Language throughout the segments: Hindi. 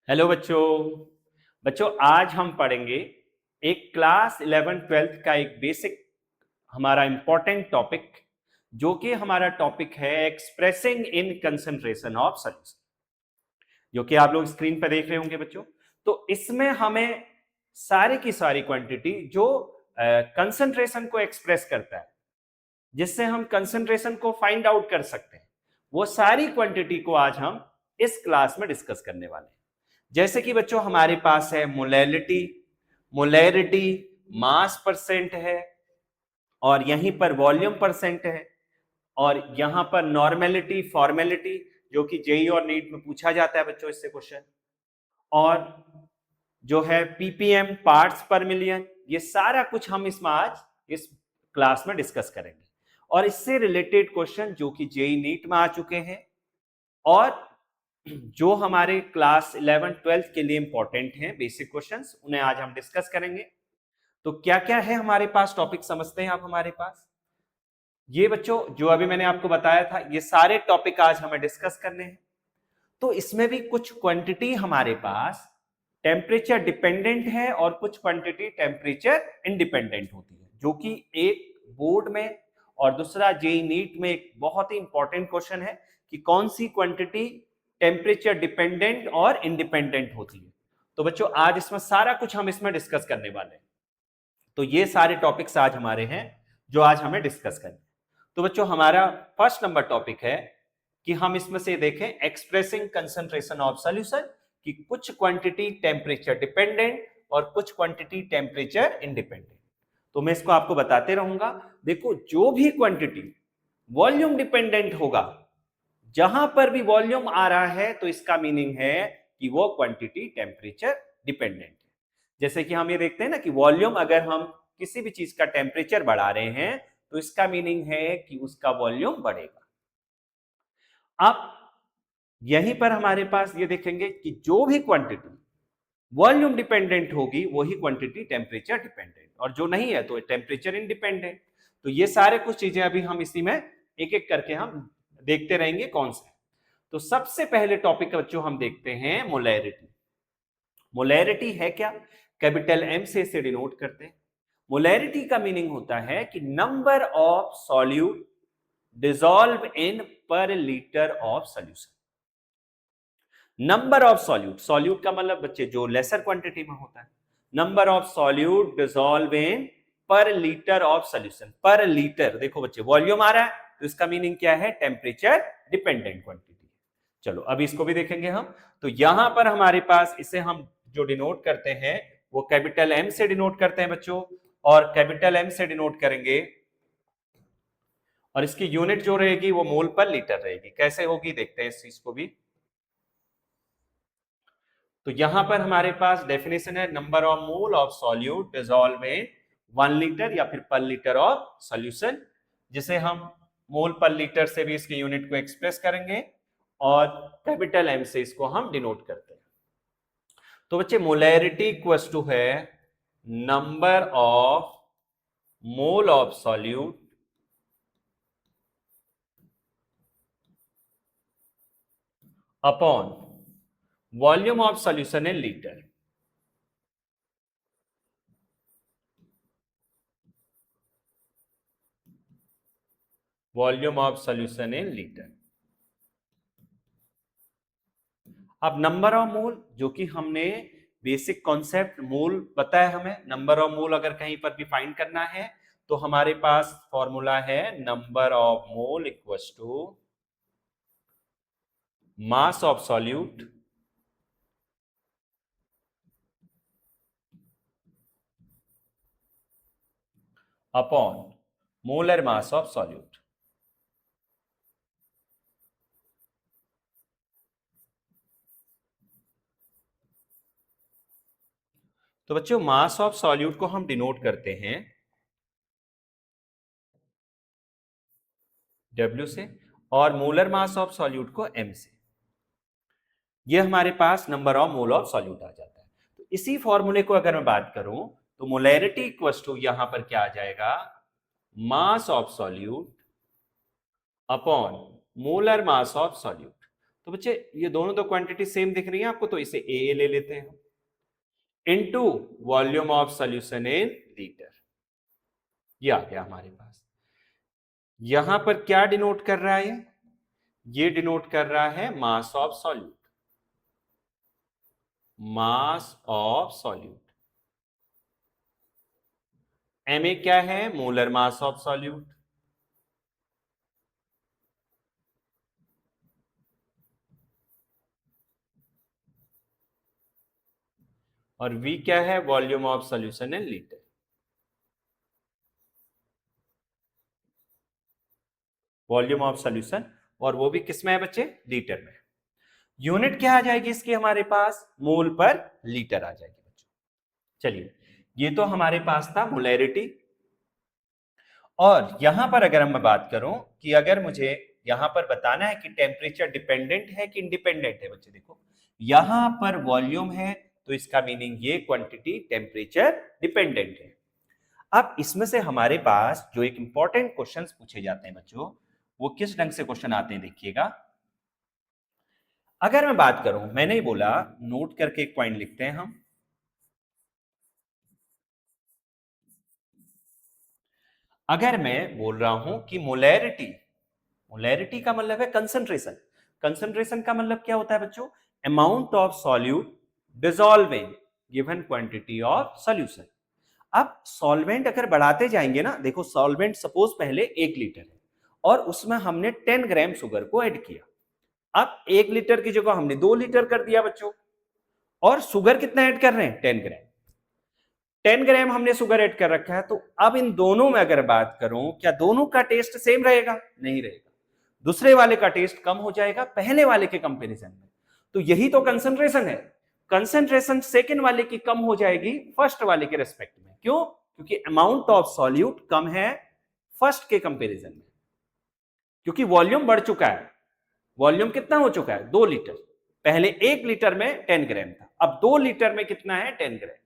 हेलो बच्चों। बच्चों आज हम पढ़ेंगे एक क्लास 11th-12th का एक बेसिक हमारा इंपॉर्टेंट टॉपिक, जो कि हमारा टॉपिक है expressing in concentration of solution, जो कि आप लोग स्क्रीन पर देख रहे होंगे बच्चों। तो इसमें हमें सारी की सारी क्वांटिटी जो कंसंट्रेशन को एक्सप्रेस करता है, जिससे हम कंसंट्रेशन को फाइंड आउट कर सकते हैं, वो सारी क्वांटिटी को आज हम इस क्लास में डिस्कस करने वाले हैं। जैसे कि बच्चों हमारे पास है मोलैलिटी, मोलैरिटी मास परसेंट है, और यहीं पर वॉल्यूम परसेंट है, और यहां पर नॉर्मेलिटी फॉर्मेलिटी, जो कि जेई और नीट में पूछा जाता है बच्चों इससे क्वेश्चन, और जो है पीपीएम पार्ट्स पर मिलियन। ये सारा कुछ हम इसमें आज इस क्लास में डिस्कस करेंगे, और इससे रिलेटेड क्वेश्चन जो कि जेई नीट में आ चुके हैं और जो हमारे क्लास 11th-12th के लिए इंपॉर्टेंट हैं बेसिक क्वेश्चंस, उन्हें आज हम डिस्कस करेंगे। तो क्या क्या है हमारे पास टॉपिक, समझते हैं आप हमारे पास। ये बच्चों जो अभी मैंने आपको बताया था, ये सारे टॉपिक आज हमें डिस्कस करने हैं। तो इसमें भी कुछ क्वांटिटी हमारे पास टेम्परेचर डिपेंडेंट है और कुछ क्वांटिटी टेम्परेचर इंडिपेंडेंट होती है, जो कि एक बोर्ड में और दूसरा जेई नीट में एक बहुत ही इंपॉर्टेंट क्वेश्चन है कि कौन सी क्वांटिटी टेम्परेचर डिपेंडेंट और इंडिपेंडेंट होती है। तो बच्चों आज इसमें सारा कुछ हम इसमें डिस्कस करने वाले हैं। तो ये सारे टॉपिक्स आज हमारे हैं जो आज हमें डिस्कस करने हैं। तो बच्चों हमारा फर्स्ट नंबर टॉपिक है कि हम इसमें से देखें एक्सप्रेसिंग कंसंट्रेशन ऑफ सॉल्यूशन, कि कुछ क्वांटिटी टेम्परेचर डिपेंडेंट और कुछ क्वांटिटी टेम्परेचर इंडिपेंडेंट। तो मैं इसको आपको बताते रहूंगा। देखो जो भी क्वांटिटी वॉल्यूम डिपेंडेंट होगा, जहां पर भी वॉल्यूम आ रहा है, तो इसका मीनिंग है कि वो क्वांटिटी टेम्परेचर डिपेंडेंट है। जैसे कि हम ये देखते हैं ना कि वॉल्यूम, अगर हम किसी भी चीज का टेम्परेचर बढ़ा रहे हैं, तो इसका मीनिंग है कि उसका वॉल्यूम बढ़ेगा। अब यहीं पर हमारे पास ये देखेंगे कि जो भी क्वांटिटी वॉल्यूम डिपेंडेंट होगी, वही क्वांटिटी टेम्परेचर डिपेंडेंट, और जो नहीं है तो टेम्परेचर इंडिपेंडेंट। तो ये सारे कुछ चीजें अभी हम इसी में एक एक करके हम देखते रहेंगे कौन सा है। तो सबसे पहले टॉपिक बच्चों हम देखते हैं मोलैरिटी। मोलैरिटी है क्या? कैपिटल एम से इसे डिनोट करते हैं। मोलैरिटी का मीनिंग होता है कि number of solute dissolve in per litre of solution. Number of solute, solute का मतलब बच्चे जो लेसर क्वांटिटी में होता है। Number of solute dissolve in per litre of solution. Per litre, देखो बच्चे वॉल्यूम आ रहा है, तो इसका मीनिंग क्या है? Temperature dependent quantity. चलो अभी इसको भी देखेंगे हम। तो यहां पर हमारे पास इसे हम जो डिनोट करते हैं वो कैपिटल एम से डिनोट करते हैं बच्चों, और कैपिटल एम से डिनोट करेंगे, और इसकी यूनिट जो रहेगी वो मोल पर लीटर रहेगी। कैसे होगी देखते हैं इस चीज को भी। तो यहां पर हमारे पास डेफिनेशन है number of mole of solute dissolve in 1 litre या फिर पर लीटर ऑफ सॉल्यूशन, जिसे हम मोल पर लीटर से भी इसकी यूनिट को एक्सप्रेस करेंगे, और कैपिटल एम से इसको हम डिनोट करते हैं। तो बच्चे मोलैरिटी इक्वल्स टू है number of mole of solute upon volume of solution in litre. Volume of solution in litre. अब नंबर ऑफ मोल, जो कि हमने बेसिक कॉन्सेप्ट मोल पता है हमें, नंबर ऑफ मोल अगर कहीं पर भी फाइंड करना है तो हमारे पास फॉर्मूला है number of mole equals to mass of solute upon molar mass of solute. तो बच्चों मास ऑफ सॉल्यूट को हम डिनोट करते हैं W से, और मोलर मास ऑफ सॉल्यूट को M से। ये हमारे पास number of mole of solute आ जाता है। तो इसी फॉर्मूले को अगर मैं बात करूं तो मोलैरिटी इक्वल्स टू यहां पर क्या आ जाएगा? मास of solute upon molar mass of solute. तो बच्चे ये दोनों तो क्वांटिटी सेम दिख रही है आपको, तो इसे ए ले लेते हैं into volume of solution in litre. ये आ गया हमारे पास। यहां पर क्या डिनोट कर रहा है? ये डिनोट कर रहा है mass of solute, mass of solute. MA क्या है? Molar mass of solute. और वी क्या है? Volume of solution in litre. Volume of solution, और वो भी किसमें है बच्चे? लीटर में। यूनिट क्या आ जाएगी इसकी हमारे पास? मोल पर लीटर आ जाएगी बच्चों। चलिए, ये तो हमारे पास था मोलैरिटी। और यहां पर अगर मैं बात करूं कि अगर मुझे यहां पर बताना है कि टेम्परेचर डिपेंडेंट है कि इंडिपेंडेंट है, बच्चे देखो यहां पर वॉल्यूम है, तो इसका मीनिंग ये क्वांटिटी टेम्परेचर डिपेंडेंट है। अब इसमें से हमारे पास जो एक इंपॉर्टेंट क्वेश्चंस पूछे जाते हैं बच्चों, वो किस ढंग से क्वेश्चन आते हैं देखिएगा। अगर मैं बात करूं, मैंने ही बोला, नोट करके एक पॉइंट लिखते हैं हम। अगर मैं बोल रहा हूं कि मोलैरिटी, मोलैरिटी का मतलब है कंसंट्रेशन। कंसंट्रेशन का मतलब क्या होता है बच्चों? Amount of solute dissolving given quantity of solution. अब सॉल्वेंट अगर बढ़ाते जाएंगे ना, देखो सॉल्वेंट सपोज पहले 1 लीटर है और उसमें हमने 10 ग्राम शुगर को ऐड किया। अब 1 लीटर की जगह हमने 2 लीटर कर दिया बच्चों, और शुगर कितना ऐड कर रहे हैं? 10 ग्राम। 10 ग्राम हमने शुगर ऐड कर रखा है, तो अब इन दोनों में अगर बात करूं, क्या दोनों का टेस्ट सेम रहेगा? नहीं रहेगा। दूसरे वाले का टेस्ट कम हो जाएगा पहले वाले के कंपैरिजन में। तो यही तो कंसंट्रेशन है। कंसंट्रेशन सेकंड वाले की कम हो जाएगी फर्स्ट वाले के रेस्पेक्ट में। क्यों? क्योंकि अमाउंट ऑफ सॉल्यूट कम है फर्स्ट के कंपैरिजन में, क्योंकि वॉल्यूम बढ़ चुका है। वॉल्यूम कितना हो चुका है? 2 लीटर। पहले 1 लीटर में 10 ग्राम था, अब 2 लीटर में कितना है? 10 ग्राम।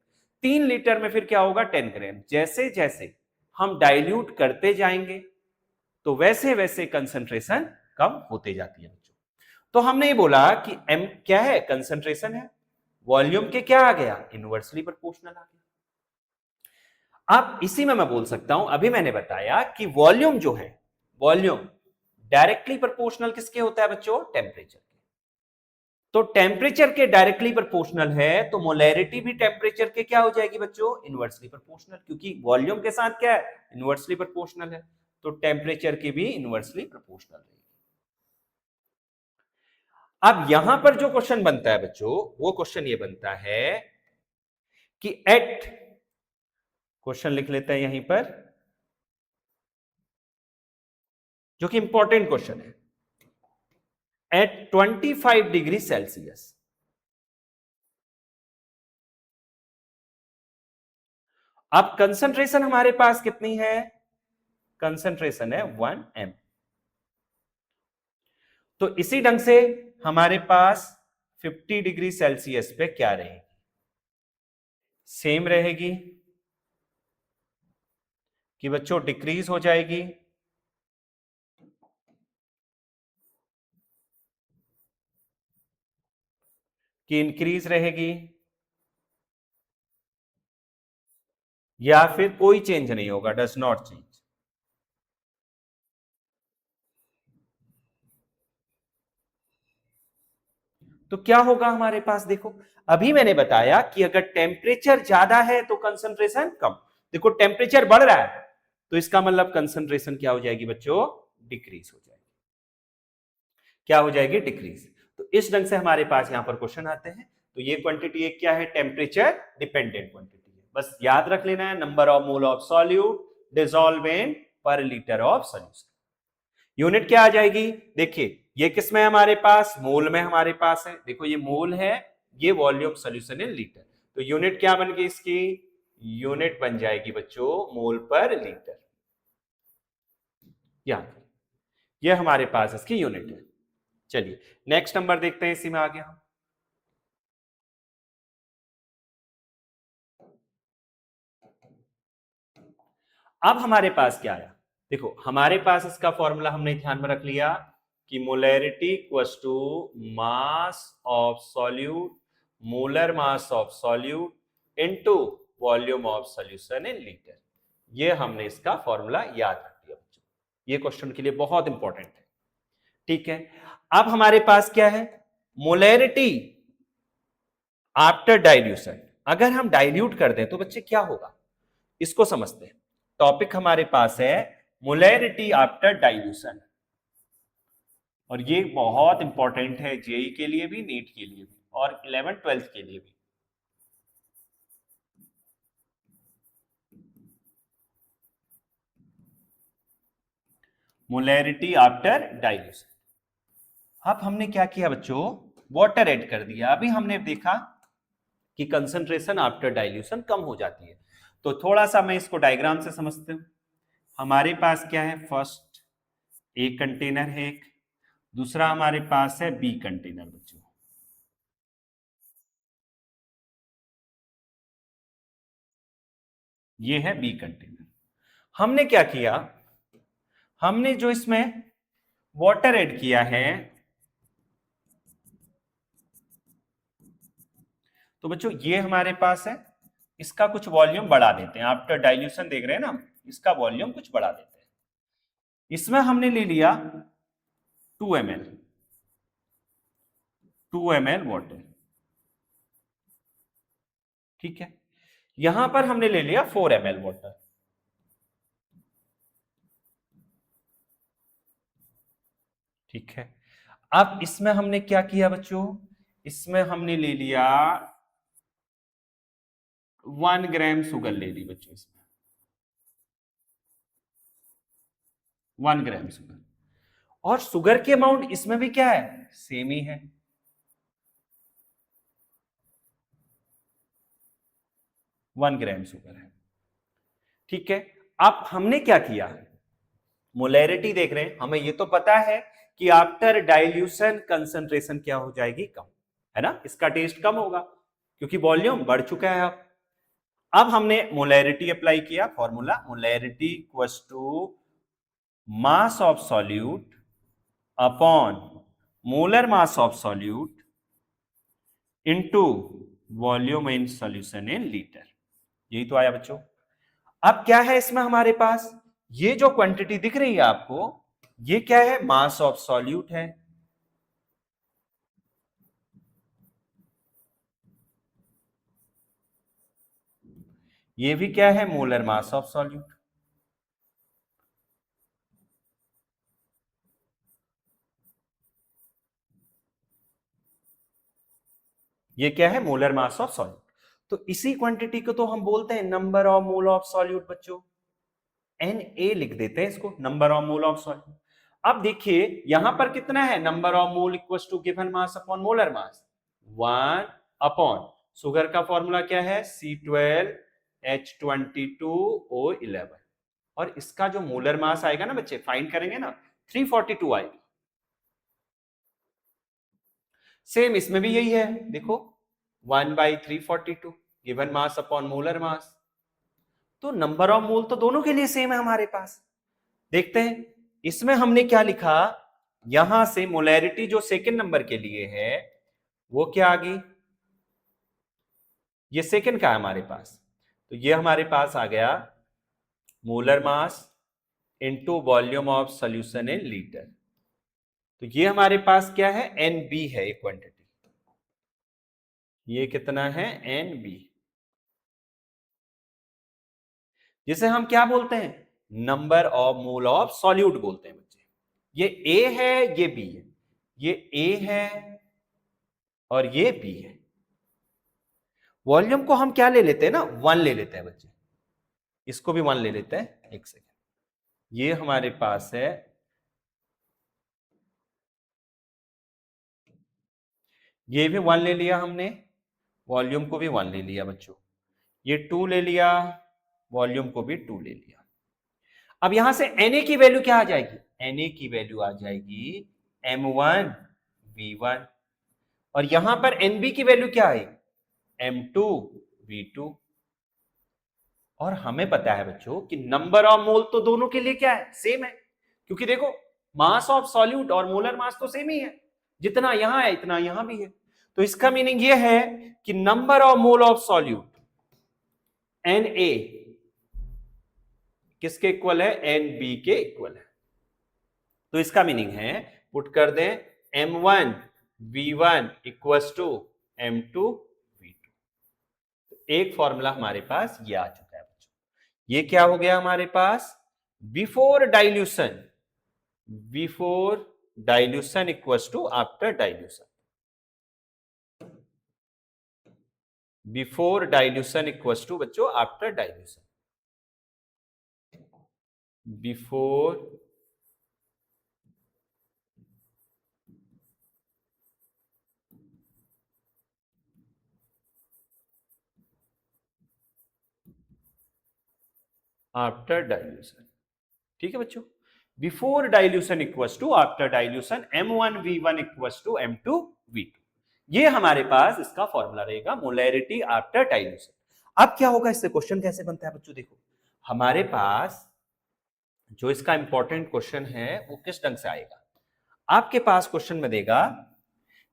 3 लीटर में फिर क्या होगा? 10 ग्राम। जैसे जैसे हम डाइल्यूट करते जाएंगे तो वैसे वैसे कंसंट्रेशन कम होते जाती है बच्चों। तो हमने ये बोला कि एम क्या है? कंसंट्रेशन है। वॉल्यूम के क्या आ गया? इनवर्सली प्रोपोर्शनल आ गया। अब इसी में मैं बोल सकता हूं, अभी मैंने बताया कि वॉल्यूम जो है, वॉल्यूम डायरेक्टली प्रोपोर्शनल किसके होता है बच्चों? टेम्परेचर के। तो टेम्परेचर के डायरेक्टली प्रोपोर्शनल है, तो मोलैरिटी भी टेम्परेचर के क्या हो जाएगी बच्चों? इनवर्सली प्रोपोर्शनल, क्योंकि वॉल्यूम के साथ क्या है? इनवर्सली प्रोपोर्शनल है। तो टेम्परेचर की भी इनवर्सली प्रोपोर्शनल रहेगी। अब यहां पर जो क्वेश्चन बनता है बच्चों, वो क्वेश्चन ये बनता है कि एट, क्वेश्चन लिख लेते हैं यहीं पर, जो कि इंपॉर्टेंट क्वेश्चन है। एट 25 डिग्री सेल्सियस, अब कंसंट्रेशन हमारे पास कितनी है? कंसंट्रेशन है 1 m। तो इसी ढंग से हमारे पास 50 डिग्री सेल्सियस पे क्या रहेगी? सेम रहेगी कि बच्चों डिक्रीज हो जाएगी? कि इंक्रीज रहेगी? या फिर कोई चेंज नहीं होगा, डज नॉट चेंज? तो क्या होगा हमारे पास? देखो अभी मैंने बताया कि अगर टेम्परेचर ज्यादा है तो कंसंट्रेशन कम। देखो टेम्परेचर बढ़ रहा है, तो इसका मतलब कंसंट्रेशन क्या हो जाएगी बच्चों? डिक्रीज हो जाएगी। क्या हो जाएगी? डिक्रीज। तो इस ढंग से हमारे पास यहां पर क्वेश्चन आते हैं। तो ये क्वांटिटी एक क्या है? टेम्परेचर डिपेंडेंट क्वांटिटी है। बस याद रख लेना है, number of mole of solute dissolve in per litre of solution. Unit क्या आ जाएगी? देखिए ये किसमें है हमारे पास? मोल में हमारे पास है। देखो ये मोल है, ये वॉल्यूम सॉल्यूशन इन लीटर। तो यूनिट क्या बन गई इसकी? यूनिट बन जाएगी बच्चों मोल पर लीटर। याद, ये हमारे पास इसकी यूनिट है। चलिए नेक्स्ट नंबर देखते हैं, इसी में आ गया हम। अब हमारे पास क्या आया? देखो हमारे पास इसका फॉर्मूला हमने ध्यान में रख लिया, कि molarity equals to mass of solute, molar mass of solute into volume of solution in litre. ये हमने इसका फॉर्मूला याद रख दिया बच्चों, ये क्वेश्चन के लिए बहुत इंपॉर्टेंट है। ठीक है, अब हमारे पास क्या है, मोलैरिटी आफ्टर डाइल्यूशन। अगर हम डाइल्यूट कर दें तो बच्चे क्या होगा, इसको समझते हैं। टॉपिक हमारे पास है मोलैरिटी आफ्टर डाइल्यूशन, और ये बहुत इंपॉर्टेंट है जेई के लिए भी, नीट के लिए भी, और 11 12 के लिए भी। Molarity after dilution. अब हमने क्या किया बच्चों, वाटर ऐड कर दिया। अभी हमने देखा कि कंसंट्रेशन आफ्टर डाइल्यूशन कम हो जाती है। तो थोड़ा सा मैं इसको डायग्राम से समझते हूं। हमारे पास क्या है, फर्स्ट ए कंटेनर है एक, दूसरा हमारे पास है बी कंटेनर बच्चों। ये है बी कंटेनर। हमने क्या किया, हमने जो इसमें वाटर ऐड किया है, तो बच्चों ये हमारे पास है, इसका कुछ वॉल्यूम बढ़ा देते हैं। आफ्टर डाइल्यूशन देख रहे हैं ना, इसका वॉल्यूम कुछ बढ़ा देते हैं। इसमें हमने ले लिया 2 ml, 2 ml वाटर। ठीक है, यहां पर हमने ले लिया 4 ml वाटर। ठीक है, अब इसमें हमने क्या किया बच्चों, इसमें हमने ले लिया 1 ग्राम शुगर ले ली बच्चों, इसमें 1 ग्राम शुगर। और शुगर के अमाउंट इसमें भी क्या है, सेम ही है, 1 ग्राम शुगर है। ठीक है, अब हमने क्या किया, मोलैरिटी देख रहे हैं, हमें ये तो पता है कि आफ्टर डाइल्यूशन कंसंट्रेशन क्या हो जाएगी, कम, है ना, इसका टेस्ट कम होगा क्योंकि वॉल्यूम बढ़ चुका है। अब हमने मोलैरिटी अप्लाई किया, formula molarity equals to mass of solute upon molar mass of solute into volume in solution in litre. यही तो आया बच्चों। अब क्या है इसमें हमारे पास, ये जो क्वांटिटी दिख रही है आपको, ये क्या है, मास ऑफ सॉल्यूट है। ये भी क्या है, मोलर मास ऑफ सॉल्यूट। ये क्या है, मोलर मास ऑफ सॉल्यूट। तो इसी क्वांटिटी को तो हम बोलते हैं number of mole of solute बच्चों, Na लिख देते हैं इसको, number of mole of solute. अब देखिए यहां पर कितना है, number of mole equals to given mass upon molar mass, 1 upon sugar का फॉर्मूला क्या है, C12H22O11, और इसका जो मोलर मास आएगा ना बच्चे, फाइंड करेंगे ना, 342 आएगी। सेम इसमें भी यही है, देखो 1/342 गिवन मास अपॉन मोलर मास। तो नंबर ऑफ मोल तो दोनों के लिए सेम है हमारे पास। देखते हैं इसमें हमने क्या लिखा, यहां से मोलैरिटी जो सेकंड नंबर के लिए है वो क्या आ गई, ये सेकंड का है हमारे पास, तो ये हमारे पास आ गया molar mass into volume of solution in litre. तो ये हमारे पास क्या है, NB है एक क्वांटिटी, ये कितना है, NB, जिसे हम क्या बोलते हैं, number of mole of solute बोलते हैं बच्चे। ये A है, ये B है, ये A है और ये B है। वॉल्यूम को हम क्या ले लेते हैं ना, 1 ले लेते हैं बच्चे, इसको भी 1 ले लेते हैं, एक सेकेंड, ये हमारे पास है, ये भी 1 ले लिया हमने, वॉल्यूम को भी 1 ले लिया बच्चों, ये 2 ले लिया, वॉल्यूम को भी 2 ले लिया। अब यहां से Na की वैल्यू क्या आ जाएगी, Na की वैल्यू आ जाएगी M1V1, और यहां पर Nb की वैल्यू क्या है, M2V2। और हमें पता है बच्चों कि नंबर ऑफ मोल तो दोनों के लिए क्या है, सेम है, क्योंकि देखो मास ऑफ सॉल्यूट और मोलर मास तो सेम ही है, जितना यहां है इतना यहां भी है। तो इसका मीनिंग ये है कि number of mole of solute Na किसके इक्वल है, Nb के इक्वल है। तो इसका मीनिंग है, पुट कर दें M1 V1 equals to M2 V2। एक फॉर्मूला हमारे पास ये आ चुका है बच्चों। ये क्या हो गया हमारे पास, before dilution equals to after dilution. Before dilution equals to बच्चों after dilution. Before after dilution, ठीक है बच्चों। Before dilution equals to after dilution, M1 V1 equals to M2 V2। ये हमारे पास इसका फॉर्मूला रहेगा, मोलैरिटी आफ्टर डाइल्यूशन। अब क्या होगा, इससे क्वेश्चन कैसे बनता है बच्चों, देखो हमारे पास जो इसका इंपॉर्टेंट क्वेश्चन है वो किस ढंग से आएगा। आपके पास क्वेश्चन में देगा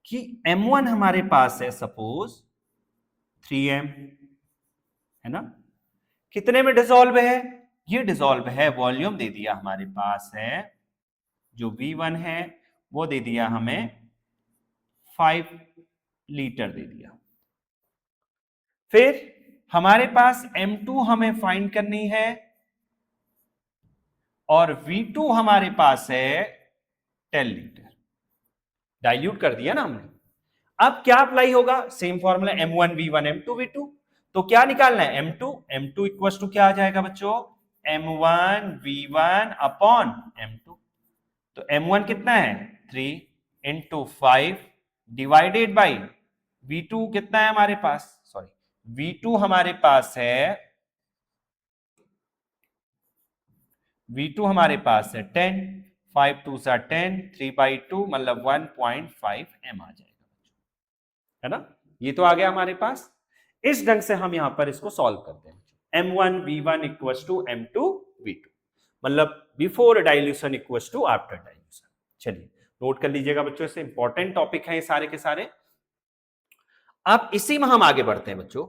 कि M1 हमारे पास है सपोज 3m, है ना, कितने में डिसॉल्व है, ये डिसॉल्व है, वॉल्यूम दे दिया हमारे पास है, जो V1 है वो दे दिया हमें 5 लीटर दे दिया। फिर हमारे पास M2 हमें फाइंड करनी है और V2 हमारे पास है 10 लीटर। डाइल्यूट कर दिया ना हमने। अब क्या अप्लाई होगा, same formula M1 V1 M2 V2। तो क्या निकालना है, M2 इक्वल टू क्या आ जाएगा बच्चों, M1 V1 अपॉन M2। तो M1 कितना है 3 इंटू 5 डिवाइडेड बाई V2 कितना है हमारे पास, सॉरी V2 हमारे पास है, V2 हमारे पास है 10, 5 2 सा 10, 3/2 मतलब 1.5 m आ जाएगा, है ना। ये तो आ गया हमारे पास। इस ढंग से हम यहां पर इसको सॉल्व करते हैं। M1 V1 equals to M2 V2, मतलब before dilution equals to after dilution. चलिए नोट कर लीजिएगा बच्चों, इससे इंपॉर्टेंट टॉपिक है ये सारे के सारे। अब इसी में हम आगे बढ़ते हैं बच्चों।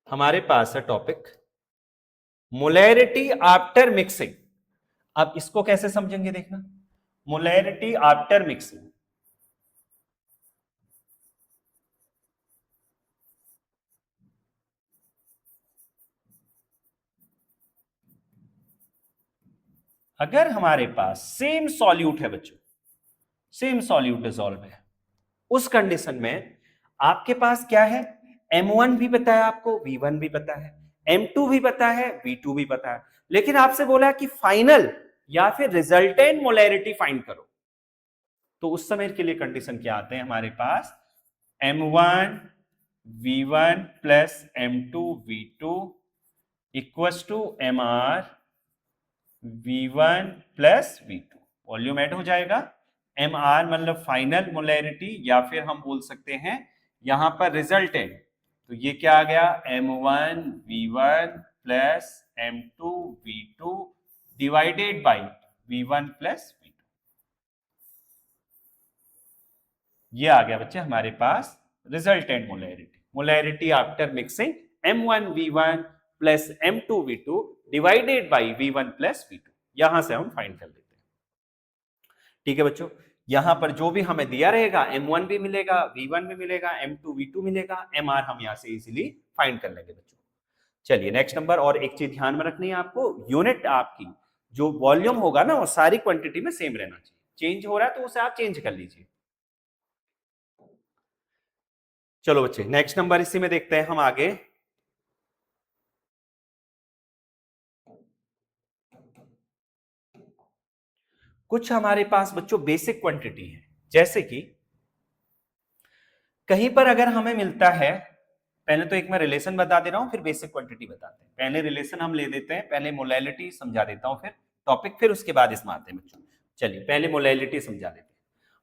हमारे पास है टॉपिक मोलैरिटी आफ्टर मिक्सिंग। अब इसको कैसे समझेंगे देखना, मोलैरिटी आफ्टर मिक्सिंग। अगर हमारे पास सेम सॉल्यूट है बच्चों, सेम सॉल्यूट डिसॉल्व है, उस कंडीशन में आपके पास क्या है, M1 भी पता है आपको, V1 भी पता है, M2 भी पता है, V2 भी पता है, लेकिन आपसे बोला कि फाइनल या फिर रिजल्टेंट मोलैरिटी फाइंड करो। तो उस समय के लिए कंडीशन क्या आते हैं हमारे पास, M1 V1 plus M2 V2 equals to MR V1 plus V2, volume add हो जाएगा। MR मतलब फाइनल मोलैरिटी, या फिर हम बोल सकते हैं यहां पर रिजल्टेंट। तो ये क्या आ गया, M1 V1 plus M2 V2 divided by V1 plus V2। ये आ गया बच्चे हमारे पास resultant molarity. Molarity after mixing M1 V1 plus M2 V2 divided by V1 plus V2, यहां से हम फाइंड कर लेते हैं। ठीक है बच्चों, यहां पर जो भी हमें दिया रहेगा M1 भी मिलेगा, V1 भी मिलेगा, M2 V2 मिलेगा, MR हम यहां से इजीली फाइंड कर लेंगे बच्चों। चलिए नेक्स्ट नंबर, और एक चीज ध्यान में रखनी है आपको, यूनिट आपकी जो वॉल्यूम होगा ना वो सारी क्वांटिटी में सेम रहना चाहिए, चेंज हो रहा है तो उसे आप चेंज कर लीजिए। चलो बच्चे नेक्स्ट नंबर इसी में देखते हैं हम आगे। कुछ हमारे पास बच्चों बेसिक क्वांटिटी है, जैसे कि कहीं पर अगर हमें मिलता है, पहले तो एक मैं रिलेशन बता दे रहा हूं फिर बेसिक क्वांटिटी बताते हैं। पहले रिलेशन हम ले देते हैं, पहले मोलैलिटी समझा देता हूं, फिर टॉपिक, फिर उसके बाद इसमें आते हैं बच्चों। चलिए पहले मोलैलिटी समझा देते हैं।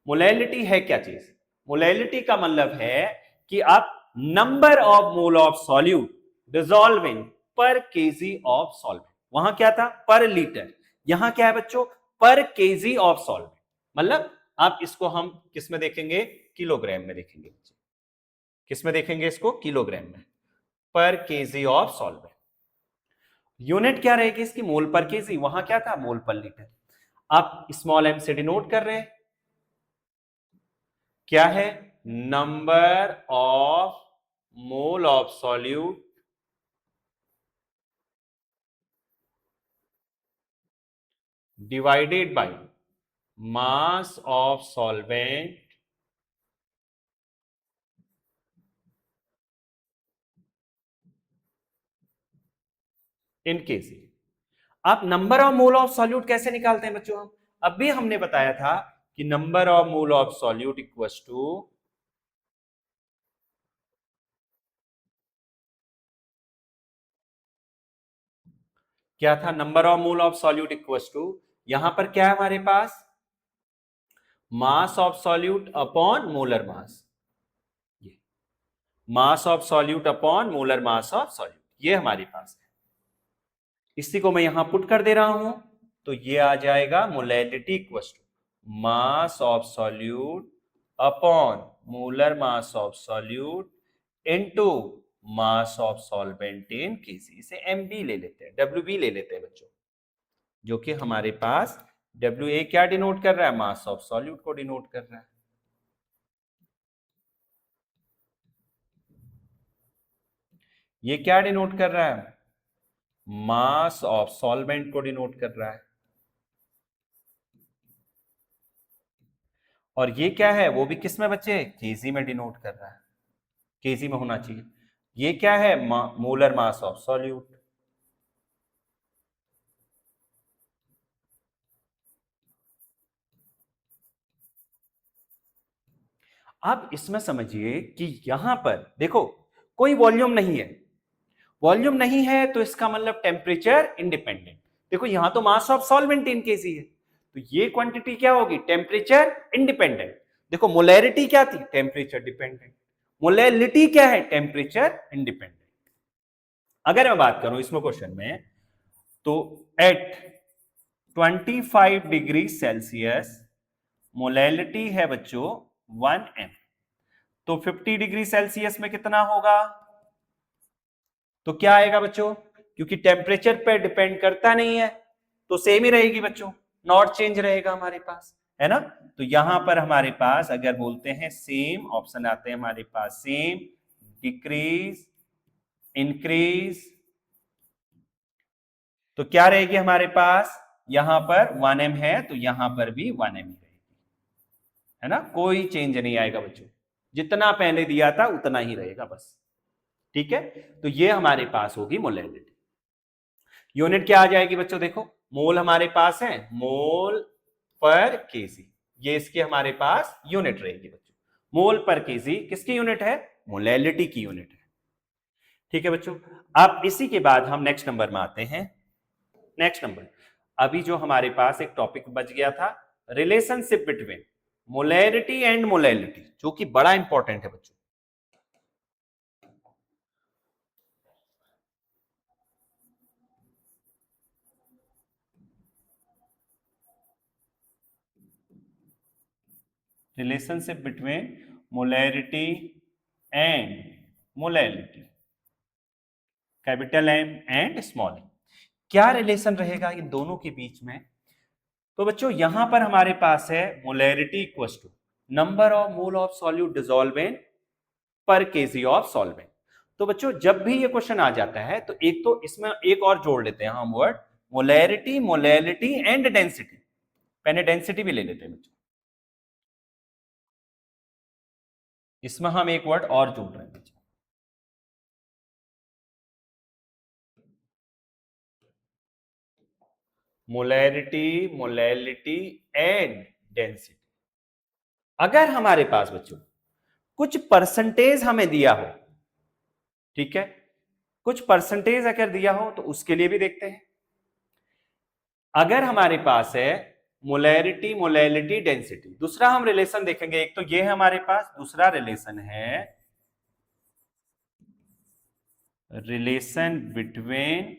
मोलैलिटी है क्या चीज, मोलैलिटी का मतलब है कि आप number of mole of solute dissolving पर केजी ऑफ सॉल्वेंट। वहां क्या था? पर लीटर। यहां क्या है बच्चों? पर केजी ऑफ सॉल्वेंट। मतलब आप इसको हम किस में देखेंगे? किलोग्राम में देखेंगे। किस में देखेंगे इसको? किलोग्राम में। पर केजी ऑफ सॉल्वेंट। यूनिट क्या रहेगी इसकी? मोल पर केजी। वहां क्या था? मोल पर लीटर। आप स्मॉल एम से डिनोट कर रहे हैं, क्या है? Number of mole of solute divided by mass of solvent in KG. आप number of mole of solute कैसे निकालते हैं बच्चों? हम अभी हमने बताया था कि number of mole of solute equals to, क्या था? Number of mole of solute equals to, यहां पर क्या है हमारे पास? Mass of solute upon molar mass. ये mass of solute upon molar mass of solute, ये हमारे पास है। इसी को मैं यहां पुट कर दे रहा हूं, तो ये आ जाएगा molality equals to mass of solute upon molar mass of solute into mass of solvent in KG. इसे एमबी ले लेते हैं, डब्ल्यूबी ले लेते हैं बच्चों, जो कि हमारे पास डब्ल्यू ए क्या डिनोट कर रहा है? मास ऑफ सॉल्यूट को डिनोट कर रहा है। ये क्या डिनोट कर रहा है? मास ऑफ सॉल्वेंट को डिनोट कर रहा है। और ये क्या है? वो भी किस में बच्चे? केजी में डिनोट कर रहा है। केजी में होना चाहिए। ये क्या है? Molar mass of solute. आप इसमें समझिए कि यहां पर देखो कोई वॉल्यूम नहीं है। वॉल्यूम नहीं है तो इसका मतलब टेम्परेचर इंडिपेंडेंट। देखो यहां तो mass of solvent in KG है, तो ये क्वांटिटी क्या होगी? Temperature independent. देखो मोलैरिटी क्या थी? Temperature dependent. मोलैलिटी क्या है? Temperature independent. अगर मैं बात करूं इसमें क्वेश्चन में, तो एट 25 डिग्री सेल्सियस मोलैलिटी है बच्चों 1 m। तो 50 डिग्री सेल्सियस में कितना होगा? तो क्या आएगा बच्चों? क्योंकि टेम्परेचर पे डिपेंड करता नहीं है, तो सेम ही रहेगी बच्चों, नॉट चेंज रहेगा हमारे पास, है ना? तो यहां पर हमारे पास अगर बोलते हैं सेम, ऑप्शन आते हैं हमारे पास सेम, डिक्रीज, इंक्रीज, तो क्या रहेगी हमारे पास? यहां पर 1m है तो यहां पर भी 1m ही रहेगी, है ना? कोई चेंज नहीं आएगा बच्चों, जितना पहले दिया था उतना ही रहेगा बस। ठीक है, तो ये हमारे पास होगी मोलैलिटी। यूनिट क्या आ जाएगी बच्चों? देखो मोल हमारे पास है, मोल पर केजी, ये इसकी हमारे पास यूनिट रहेगी बच्चों। मोल पर केजी किसकी यूनिट है? मोलैलिटी की यूनिट है। ठीक है बच्चों, अब इसी के बाद हम नेक्स्ट नंबर में आते हैं। नेक्स्ट नंबर, अभी जो हमारे पास एक टॉपिक बच गया था, relationship between molarity and molality, जो कि बड़ा इंपॉर्टेंट है बच्चों। Relationship between molarity and molality, capital M and small M, क्या रिलेशन रहेगा इन दोनों के बीच में? तो बच्चों यहां पर हमारे पास है molarity equals to number of mole of solute dissolvent per KG of solvent. तो बच्चों जब भी ये क्वेश्चन आ जाता है तो एक तो इसमें एक और जोड़ लेते हैं हम word, molarity, molality and density. पहले डेंसिटी भी ले लेते हैं बच्चों, इसमें हम एक वर्ड और जोड़ रहे हैं बच्चों, मोलैरिटी, मोलैलिटी एंड डेंसिटी। अगर हमारे पास बच्चों कुछ परसेंटेज हमें दिया हो, ठीक है, कुछ परसेंटेज अगर दिया हो तो उसके लिए भी देखते हैं। अगर हमारे पास है मोलैरिटी, मोलैलिटी, डेंसिटी, दूसरा हम रिलेशन देखेंगे, एक तो ये है हमारे पास, दूसरा रिलेशन है relation between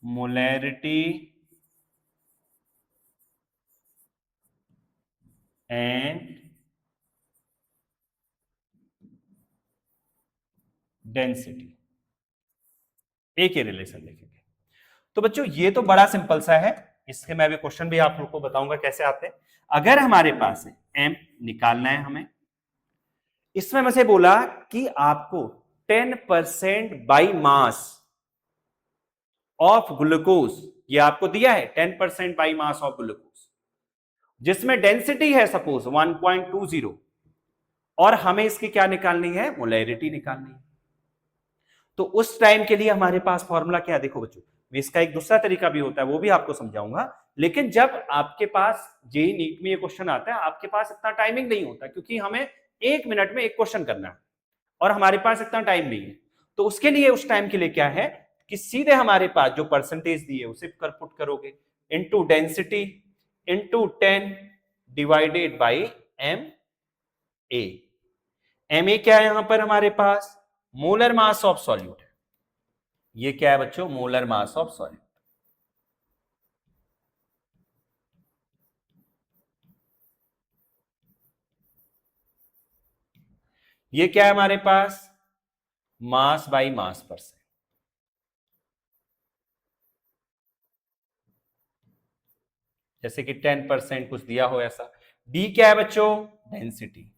molarity and density, एक ही रिलेशन देखेंगे। तो बच्चों ये तो बड़ा सिंपल सा है, इसके मैं भी क्वेश्चन भी आप लोग को बताऊंगा कैसे आते हैं। अगर हमारे पास है एम निकालना है हमें, इसमें मुझे बोला कि आपको 10% बाई मास ऑफ ग्लूकोज, ये आपको दिया है 10% बाई मास ऑफ ग्लूकोज, जिसमें डेंसिटी है सपोज 1.20, और हमें इसकी क्या निकालनी है, मोलैरिटी निकालनी है। तो उस टाइम के लिए हमारे पास फॉर्मूला क्या है, देखो बच्चों, इसका एक दूसरा तरीका भी होता है, वो भी आपको समझाऊंगा। लेकिन जब आपके पास जेईई नीट में ये क्वेश्चन आता है, आपके पास इतना टाइमिंग नहीं होता, क्योंकि हमें 1 मिनट में एक क्वेश्चन करना है और हमारे पास इतना टाइम नहीं है। तो उसके लिए, उस टाइम के लिए क्या है कि सीधे हमारे पास जो परसेंटेज दी है उसे पुट करोगे into density into 10 divided by M A. M A क्या है यहां पर हमारे पास, मोलर मास ऑफ सॉल्यूट है। ये क्या है बच्चों, मोलर मास ऑफ सॉल्यूट। ये क्या है हमारे पास, मास बाई मास परसेंट। जैसे कि 10% कुछ दिया हो ऐसा। डी क्या है बच्चों, डेंसिटी।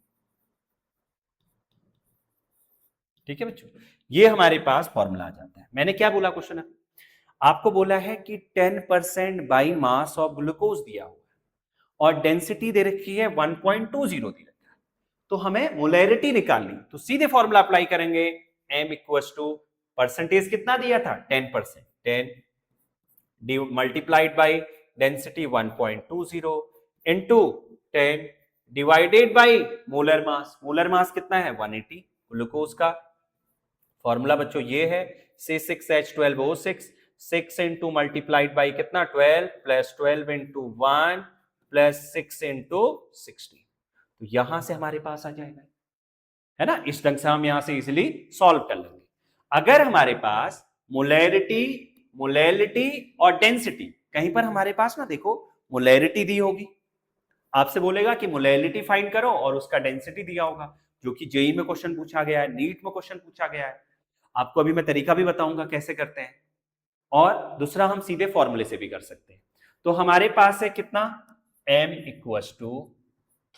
ठीक है बच्चों, ये हमारे पास फॉर्मूला आ जाता है। मैंने क्या बोला क्वेश्चन में, आपको बोला है कि 10% बाई मास ऑफ ग्लूकोज दिया हुआ है और डेंसिटी दे रखी है 1.20 दी रखा है, तो हमें मोलैरिटी निकालनी। तो सीधे फॉर्मूला अप्लाई करेंगे, m इक्वल्स टू परसेंटेज कितना दिया था 10%, 10 multiplied by density 1.20 into 10 divided by molar mass. Molar मास कितना है 180 ग्लूकोज का। फॉर्मूला बच्चों ये है C6H12O6, 6 इंटू मल्टीप्लाइड बाई कितना 12 प्लस 12 इंटू 1 प्लस 6 इंटू 60। तो यहां से हमारे पास आ जाएगा, है ना। इस ढंग से हम यहां से इजिली सॉल्व कर लेंगे। अगर हमारे पास मोलैरिटी, मोलैलिटी और डेंसिटी, कहीं पर हमारे पास ना देखो मोलैरिटी दी होगी, आपसे बोलेगा कि मोलैलिटी फाइंड करो और उसका डेंसिटी दिया होगा, जो कि जेईई में क्वेश्चन पूछा गया है, नीट में क्वेश्चन पूछा गया है। आपको अभी मैं तरीका भी बताऊंगा कैसे करते हैं, और दूसरा हम सीधे फॉर्मूले से भी कर सकते हैं। तो हमारे पास है कितना, m equals to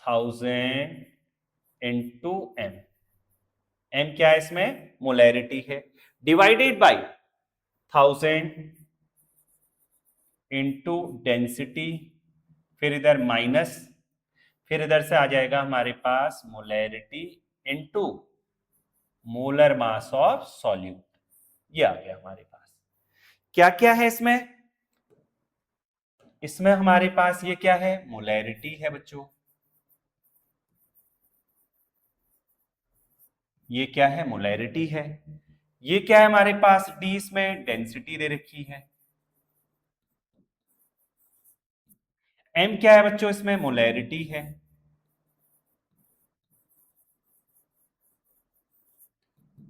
1000 into M. M क्या है इसमें, मोलैरिटी है, डिवाइडेड बाई 1000 इंटू डेंसिटी, फिर इधर माइनस, फिर इधर से आ जाएगा हमारे पास molarity into molar mass of solute. ये आ गया हमारे पास। क्या क्या है इसमें, इसमें हमारे पास ये क्या है, मोलैरिटी है बच्चों, ये क्या है, मोलैरिटी है। ये क्या है हमारे पास, डी इसमें डेंसिटी दे रखी है। एम क्या है बच्चों, इसमें मोलैरिटी है।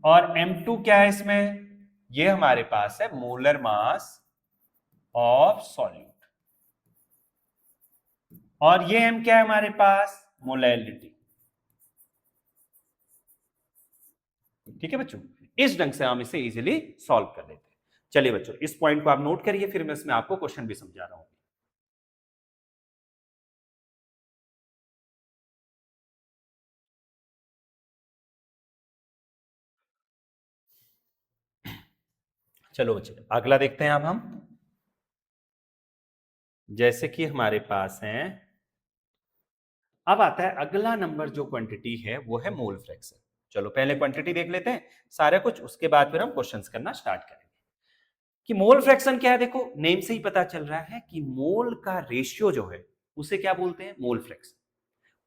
और M2 क्या है इसमें, ये हमारे पास है मोलर मास ऑफ सॉल्यूट। और ये M क्या है हमारे पास, मोलैलिटी। ठीक है बच्चों, इस ढंग से हम इसे इजीली सॉल्व कर लेते हैं। चलिए बच्चों, इस पॉइंट को आप नोट करिए, फिर मैं इसमें आपको क्वेश्चन भी समझा रहा हूं। चलो बच्चों, अगला देखते हैं अब हम। जैसे कि हमारे पास है, अब आता है अगला नंबर, जो क्वांटिटी है वो है मोल फ्रैक्शन। चलो पहले क्वांटिटी देख लेते हैं सारा कुछ, उसके बाद फिर हम क्वेश्चंस करना स्टार्ट करेंगे। कि मोल फ्रैक्शन क्या है, देखो नेम से ही पता चल रहा है कि मोल का रेशियो जो है उसे क्या बोलते हैं, मोल फ्रैक्शन।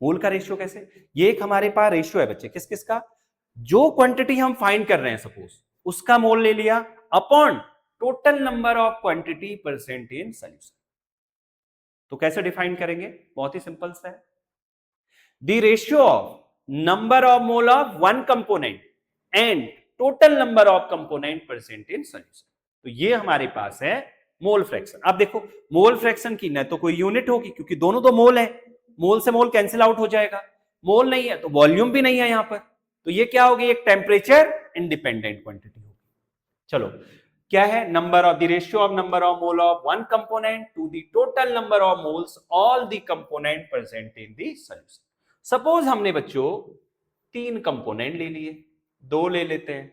मोल का रेशियो कैसे, ये एक हमारे पास रेशियो है बच्चे, किस किस का, जो क्वांटिटी हम फाइंड कर रहे हैं सपोज, उसका मोल ले लिया upon total number of quantity percent in solution. तो कैसे डिफाइन करेंगे, बहुत ही सिंपल सा है, the ratio of number of mole of one component and total number of component present in solution. तो ये हमारे पास है मोल फ्रैक्शन। अब देखो मोल फ्रैक्शन की न तो कोई यूनिट होगी क्योंकि दोनों तो मोल है, मोल से मोल कैंसिल आउट हो जाएगा, मोल नहीं है तो वॉल्यूम भी नहीं है यहां पर, तो ये क्या होगी, एक टेम्परेचर इंडिपेंडेंट क्वांटिटी होगी। चलो क्या है, number of the ratio of number of mole of one component to the total number of moles all the component present in the solution. Suppose हमने बच्चों 3 कंपोनेंट ले लिए, 2 ले लेते हैं,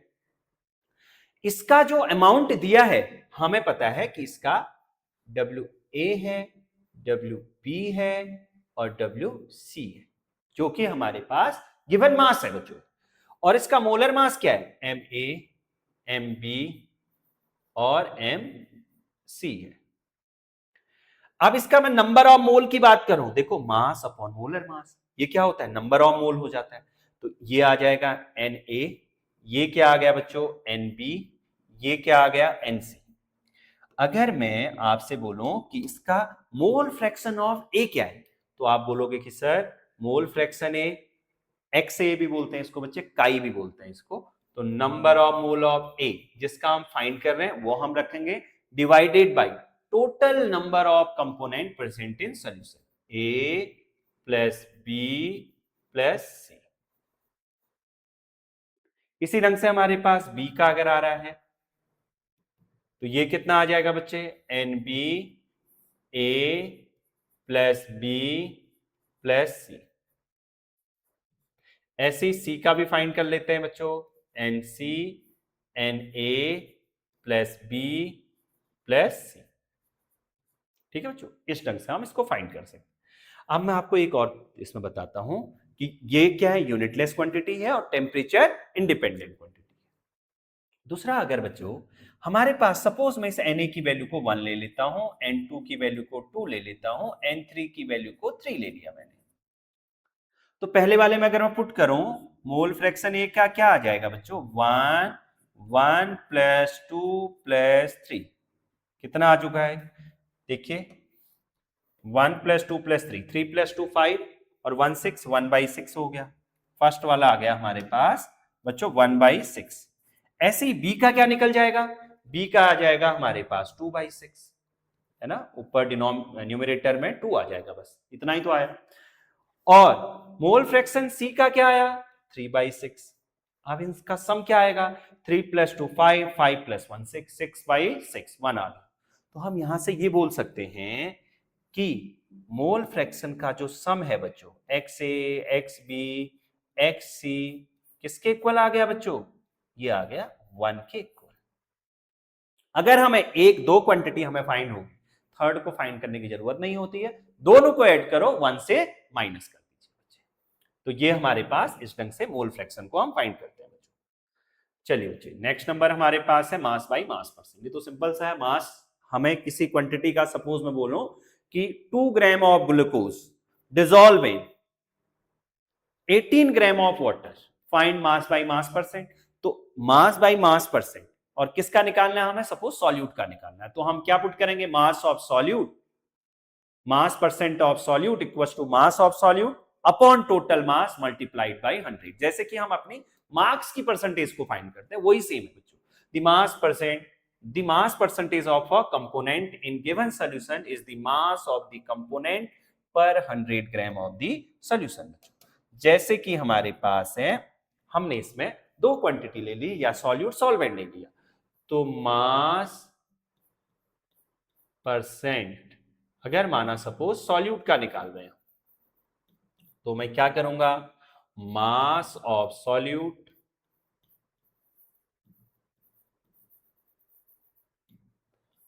इसका जो अमाउंट दिया है हमें पता है कि इसका WA है, WB है और WC है, जो कि हमारे पास गिवन मास है बच्चों, और इसका मोलर मास क्या है, MA, MB और MC है। अब इसका मैं नंबर ऑफ मोल की बात करूं, देखो मास अपॉन मोलर मास, ये क्या होता है, नंबर ऑफ मोल हो जाता है, तो ये आ जाएगा Na, ये क्या आ गया बच्चों NB, ये क्या आ गया NC। अगर मैं आपसे बोलूं कि इसका मोल फ्रैक्शन ऑफ A क्या है, तो आप बोलोगे कि sir mole fraction A, XA भी बोलते हैं इसको बच्चे, काई भी बोलते हैं इसको, तो number of mole of A जिसका हम फाइंड कर रहे हैं वो हम रखेंगे divided by total number of component present in solution, A plus B plus C। इसी ढंग से हमारे पास B का अगर आ रहा है तो ये कितना आ जाएगा बच्चे, NB A plus B plus C। ऐसे ही C का भी फाइंड कर लेते हैं बच्चों, NC NA plus B plus C। ठीक है बच्चों, इस ढंग से हम इसको फाइंड कर सकते हैं। अब मैं आपको एक और इसमें बताता हूं कि ये क्या है, यूनिटलेस क्वांटिटी है और टेम्परेचर इंडिपेंडेंट क्वांटिटी है। दूसरा, अगर बच्चों हमारे पास सपोज मैं इस Na की वैल्यू को 1 ले लेता हूं, N2 की वैल्यू को 2 ले लेता हूं, N3 की वैल्यू को 3 ले लिया मैंने, तो पहले वाले में अगर मैं पुट करूं मोल फ्रैक्शन A का क्या आ जाएगा बच्चों, 1 प्लस 2 प्लस 3, कितना आ चुका है देखिए, 1 प्लस 2 प्लस 3, 3 प्लस 2 5 और 1 6, 1/6 हो गया। फर्स्ट वाला आ गया हमारे पास बच्चों 1/6। ऐसे ही बी का क्या निकल जाएगा, बी का आ जाएगा हमारे पास 2/6, है ना, ऊपर न्यूमरेटर में 2 आ जाएगा, बस इतना ही तो आया। और मोल फ्रैक्शन सी का क्या आया, 3/6। अब इसका सम क्या आएगा, 3 प्लस 2 5, 5 प्लस 1 6, 6/6 1 आ गया। तो हम यहां से ये बोल सकते हैं कि मोल फ्रैक्शन का जो सम है बच्चों, XA XB XC किसके इक्वल आ गया बच्चों, ये आ गया 1 के इक्वल। अगर हमें एक दो क्वांटिटी हमें फाइंड होगी, थर्ड को फाइंड करने की जरूरत नहीं होती है, दोनों को ऐड करो, 1 से माइनस कर दीजिए। तो ये हमारे पास इस ढंग से मोल फ्रैक्शन को हम फाइंड करते हैं बच्चों। चलिए बच्चे, नेक्स्ट नंबर हमारे पास है मास बाई मास परसेंट। ये तो सिंपल सा है, मास हमें किसी क्वांटिटी का, सपोज मैं बोलूं कि 2 gram of glucose dissolve in 18 gram of water, find mass by mass percent. तो मास बाई मास परसेंट और किसका निकालना है हमें, सपोज सॉल्यूट का निकालना है, तो हम क्या पुट करेंगे, mass of solute, mass percent of solute equals to mass of solute upon total mass multiplied by 100। जैसे कि हम अपनी मार्क्स की परसेंटेज को फाइंड करते हैं, वही सेम है बच्चों। The mass percentage of a component in given solution is the mass of the component पर 100 ग्राम ऑफ द सॉल्यूशन। जैसे कि हमारे पास है, हमने इसमें दो क्वांटिटी ले ली या सॉल्यूट सॉल्वेंट ले लिया, तो मास परसेंट अगर माना सपोज सॉल्यूट का निकाल रहे हैं, तो मैं क्या करूंगा, मास of solute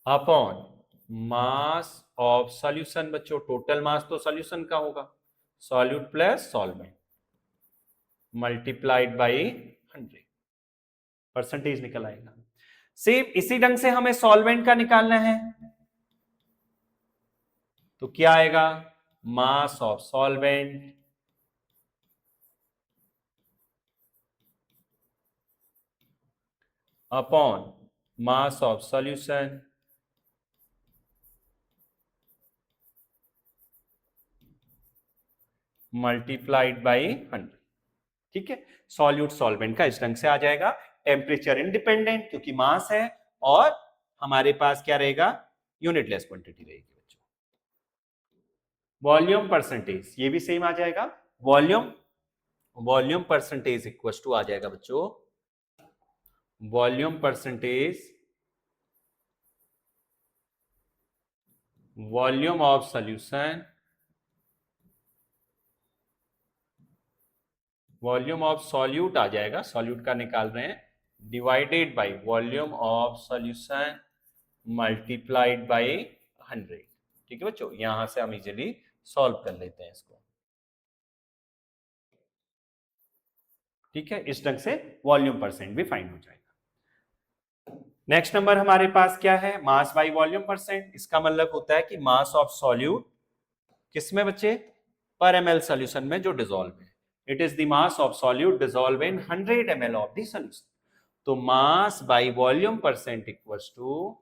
upon mass of solution. बच्चों टोटल मास तो सॉल्यूशन का होगा, solute plus solvent multiplied by 100, percentage निकल आएगा। सेम इसी ढंग से हमें सॉल्वेंट का निकालना है, तो क्या आएगा, मास of solvent upon mass of solution multiplied by 100। ठीक है, सॉल्यूट सॉल्वेंट का इस ढंग से आ जाएगा टेम्परेचर इंडिपेंडेंट क्योंकि मास है, और हमारे पास क्या रहेगा, यूनिटलेस क्वांटिटी रहेगी बच्चों। वॉल्यूम परसेंटेज ये भी सेम आ जाएगा, वॉल्यूम परसेंटेज इक्वल टू आ जाएगा बच्चों, volume percentage volume of solution, volume of solute आ जाएगा, सॉल्यूट का निकाल रहे हैं, divided by volume of solution multiplied by 100। ठीक है बच्चों, यहां से हम इजीली सॉल्व कर लेते हैं इसको। ठीक है, इस ढंग से वॉल्यूम परसेंट भी फाइंड हो जाएगा। नेक्स्ट नंबर हमारे पास क्या है, मास बाय वॉल्यूम परसेंट। इसका मतलब होता है कि मास ऑफ सॉल्यूट किसमें बच्चे, पर ml सॉल्यूशन में जो डिसॉल्व है, it is the mass of solute dissolve in 100 ml of the solution. तो mass by volume percent equals to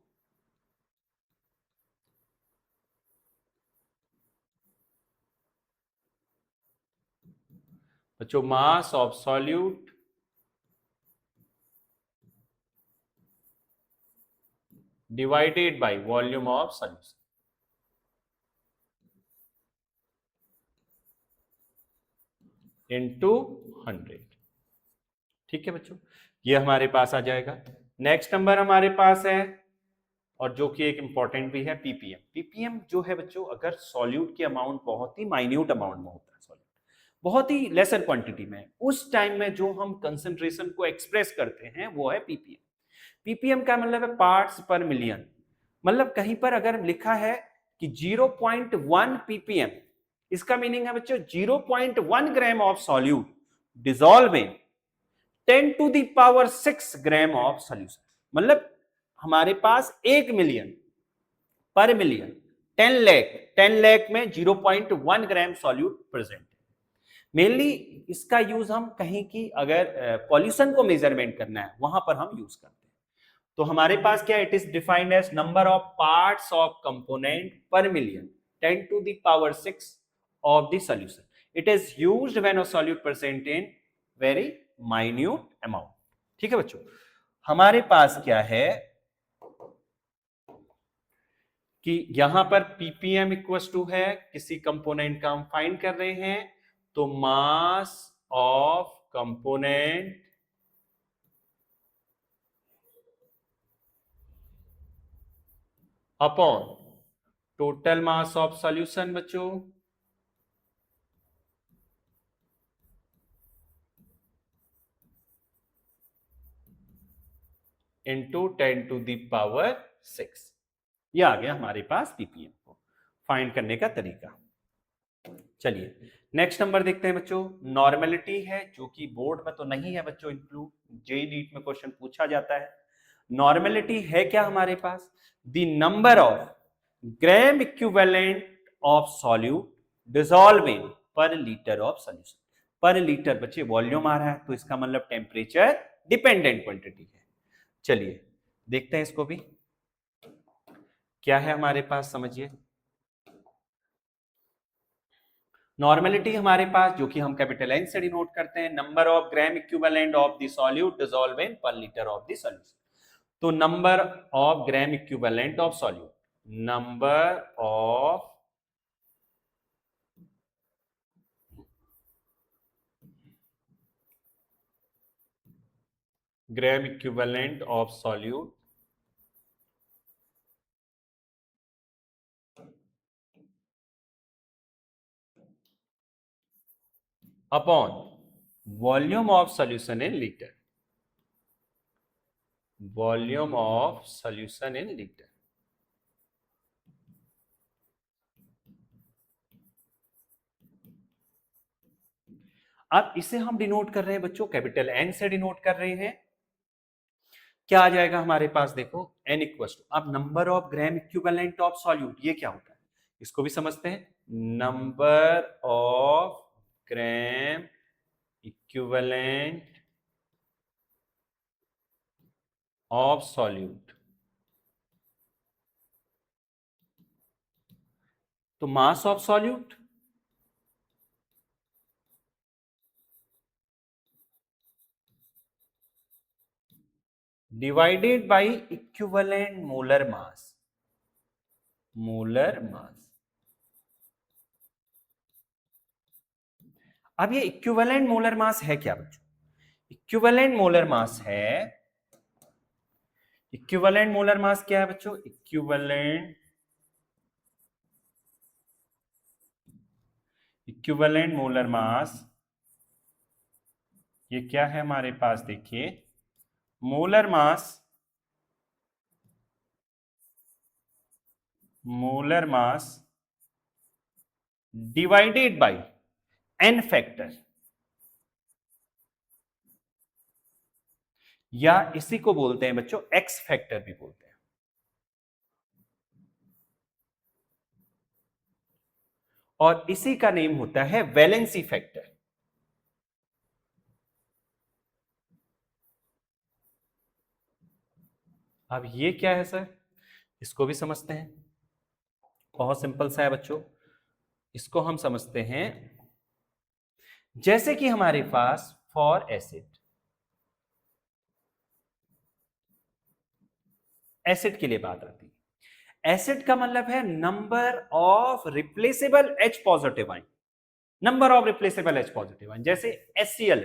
बच्चों mass of solute divided by volume of solution into 100। ठीक है बच्चों, ये हमारे पास आ जाएगा। नेक्स्ट नंबर हमारे पास है, और जो कि एक इंपॉर्टेंट भी है, पीपीएम। पीपीएम जो है बच्चों, अगर सॉल्यूट की अमाउंट बहुत ही माइन्यूट अमाउंट में होता है, सॉल्यूट बहुत ही लेसर क्वांटिटी में, उस टाइम में जो हम कंसंट्रेशन को एक्सप्रेस करते हैं वो है पीपीएम। पीपीएम का मतलब है पार्ट्स पर मिलियन। मतलब कहीं पर अगर लिखा है कि 0.1 पीपीएम, इसका मीनिंग है बच्चों 0.1 gram of solute dissolve in 10 to the power 6 gram of solution. मतलब हमारे पास 1 मिलियन पर मिलियन 10 लाख में 0.1 ग्राम सॉल्यूट प्रेजेंट है। मेनली इसका यूज हम कहीं की अगर पॉल्यूशन को मेजरमेंट करना है वहां पर हम यूज करते हैं। तो हमारे पास क्या, it is defined as number of parts of component per million 10 to the power 6 of the solution. It is used when a solute present in very minute amount. ठीक है बच्चों, हमारे पास क्या है कि यहां पर पीपीएम इक्वल्स टू है, किसी कंपोनेंट का हम फाइंड कर रहे हैं, तो mass of component upon total mass of solution बच्चों इंटू 10 टू द पावर 6। यह आ गया हमारे पास पीपीएम को फाइंड करने का तरीका। चलिए नेक्स्ट नंबर देखते हैं बच्चों, नॉर्मेलिटी है, जो कि बोर्ड में तो नहीं है बच्चों इंक्लूड, जेईई नीट में क्वेश्चन पूछा जाता है। नॉर्मेलिटी है क्या हमारे पास, the number of gram equivalent of solute dissolve in per litre of solution. Per litre बच्चे वॉल्यूम आ रहा है, तो इसका मतलब टेम्परेचर डिपेंडेंट क्वांटिटी है। चलिए देखते हैं इसको भी, क्या है हमारे पास समझिए। नॉर्मेलिटी हमारे पास, जो कि हम कैपिटल एन से डिनोट करते हैं, number of gram equivalent of the solute dissolve in per litre of the solution. तो number of gram equivalent of solute, number of gram equivalent of solute upon volume of solution in litre, volume of solution in litre. अब इसे हम डिनोट कर रहे हैं बच्चों, कैपिटल एन से डिनोट कर रहे हैं। क्या आ जाएगा हमारे पास, देखो एन इक्वल्स टू, अब number of gram equivalent of solute ये क्या होता है, इसको भी समझते हैं। Number of gram equivalent of solute, तो mass of solute, divided by equivalent molar mass. Molar mass. अब ये इक्विवेलेंट मोलर मास है क्या बच्चों? इक्विवेलेंट मोलर मास है, इक्विवेलेंट मोलर मास क्या है बच्चों? इक्विवेलेंट मोलर मास ये क्या है हमारे पास? देखिए, molar mass, molar mass divided by N factor, या इसी को बोलते हैं बच्चों एक्स फैक्टर भी बोलते हैं। और इसी का नेम होता है वैलेंसी फैक्टर। अब ये क्या है सर? इसको भी समझते हैं। बहुत सिंपल सा है बच्चों, इसको हम समझते हैं। जैसे कि हमारे पास फॉर एसिड, एसिड के लिए बात आती है। एसिड का मतलब है number of replaceable H positive ion. Number of replaceable H positive ion, जैसे HCl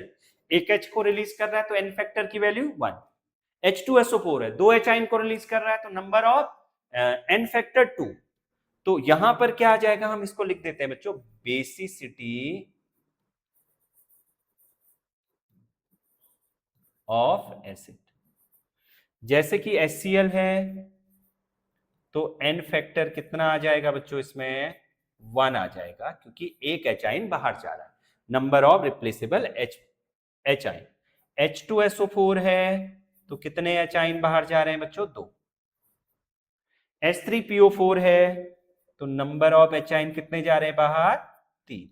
एक एच को रिलीज कर रहा है तो एन फैक्टर की वैल्यू 1। H2SO4 है, 2 एच आयन को रिलीज कर रहा है तो नंबर ऑफ एन फैक्टर 2। तो यहां पर क्या आ जाएगा? हम इसको लिख देते हैं बच्चों बेसिसिटी ऑफ एसिड। जैसे कि HCl है तो एन फैक्टर कितना आ जाएगा बच्चों? इसमें 1 आ जाएगा, क्योंकि एक एच आयन बाहर जा रहा है। Number of replaceable H ion. H2SO4 है तो कितने एच आयन बाहर जा रहे हैं बच्चों? 2। H3PO4 है तो नंबर ऑफ एच आयन कितने जा रहे हैं बाहर? 3।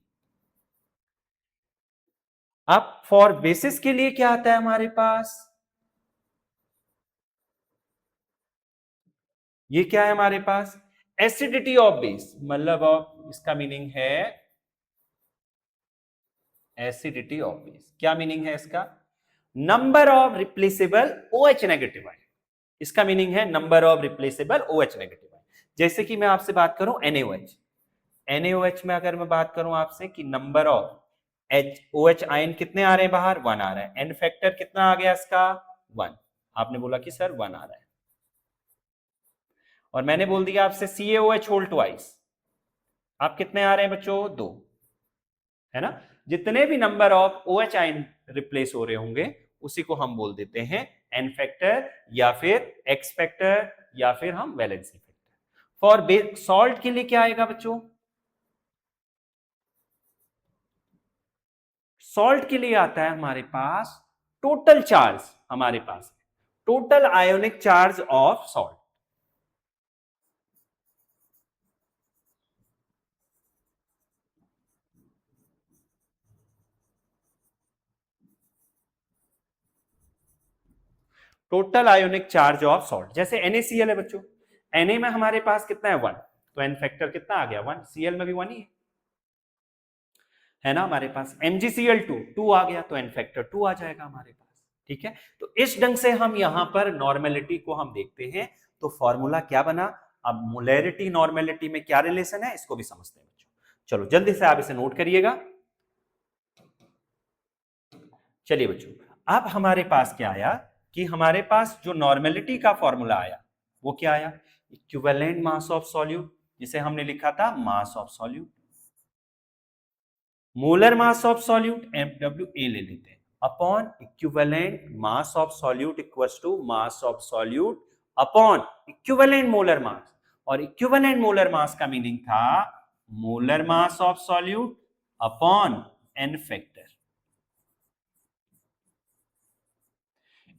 अब फॉर बेसिस के लिए क्या आता है हमारे पास? ये क्या है हमारे पास? एसिडिटी ऑफ बेस, मतलब ऑफ, इसका मीनिंग है एसिडिटी ऑफ बेस। क्या मीनिंग है इसका? Number of replaceable OH negative ion. इसका मीनिंग है number of replaceable OH negative ion. जैसे कि मैं आपसे बात करूं NaOH, NaOH में अगर मैं बात करूं आपसे कि नंबर ऑफ OH आयन कितने आ रहे हैं बाहर? 1 आ रहा है। एन फैक्टर कितना आ गया इसका? 1। आपने बोला कि सर 1 आ रहा है, और मैंने बोल दिया आपसे CaOH होल ट्वाइस, आप कितने आ रहे हैं बच्चों? 2, है ना? जितने भी number of OH ion replace हो रहे होंगे उसी को हम बोल देते हैं एन फैक्टर, या फिर एक्स फैक्टर, या फिर हम वैलेंसी फैक्टर। फॉर सॉल्ट के लिए क्या आएगा बच्चों? सॉल्ट के लिए आता है हमारे पास टोटल चार्ज। हमारे पास total ionic charge of salt. Total ionic charge of salt, जैसे NaCl है बच्चों, Na में हमारे पास कितना है? 1, तो एन फैक्टर कितना आ गया? 1। Cl में भी 1 ही है ना हमारे पास। MgCl2 2 आ गया तो एन फैक्टर 2 आ जाएगा हमारे पास। ठीक है, तो इस ढंग से हम यहां पर नॉर्मेलिटी को हम देखते हैं। तो फॉर्मूला क्या बना? अब मोलैरिटी नॉर्मेलिटी में क्या रिलेशन है इसको भी समझते हैं बच्चों। चलो जल्दी से आप इसे नोट करिएगा। चलिए बच्चों, अब हमारे पास क्या आया कि हमारे पास जो नॉर्मेलिटी का फॉर्मूला आया वो क्या आया? इक्विवेलेंट मास ऑफ सॉल्यूट, जिसे हमने लिखा था mass of solute. Molar mass of solute MWA ले लेते हैं, upon equivalent mass of solute equals to mass of solute upon equivalent molar mass. और इक्विवेलेंट मोलर मास का मीनिंग था molar mass of solute upon N factor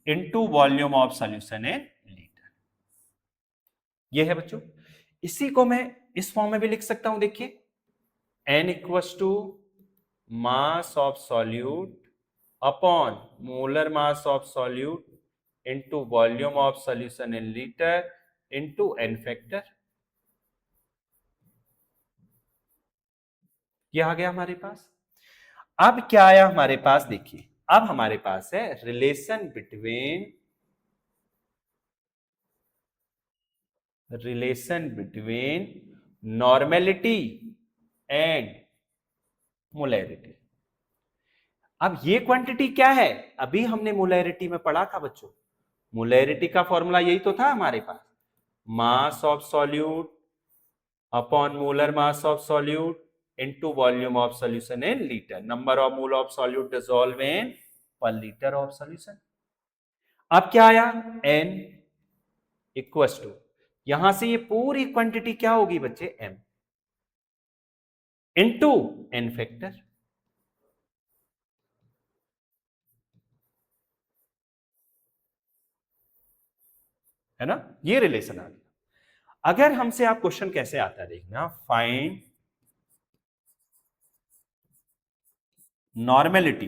into volume of solution in litre. ये है बच्चों। इसी को मैं इस फॉर्म में भी लिख सकता हूं, देखिए N equals to mass of solute upon molar mass of solute into volume of solution in litre into N factor. ये आ गया हमारे पास। अब क्या आया हमारे पास? देखिए, अब हमारे पास है relation between relation between normality and molarity. अब ये क्वांटिटी क्या है? अभी हमने मोलैरिटी में पढ़ा था बच्चों, मोलैरिटी का फॉर्मूला यही तो था हमारे पास, mass of solute upon molar mass of solute into volume of solution in litre, number of mole of solute dissolve in per litre of solution. अब क्या आया? n इक्वल्स टू, यहां से ये पूरी क्वांटिटी क्या होगी बच्चे? m इनटू n फैक्टर, है ना? ये रिलेशन आ गया। अगर हमसे आप क्वेश्चन कैसे आता है देखना, फाइंड नॉर्मेलिटी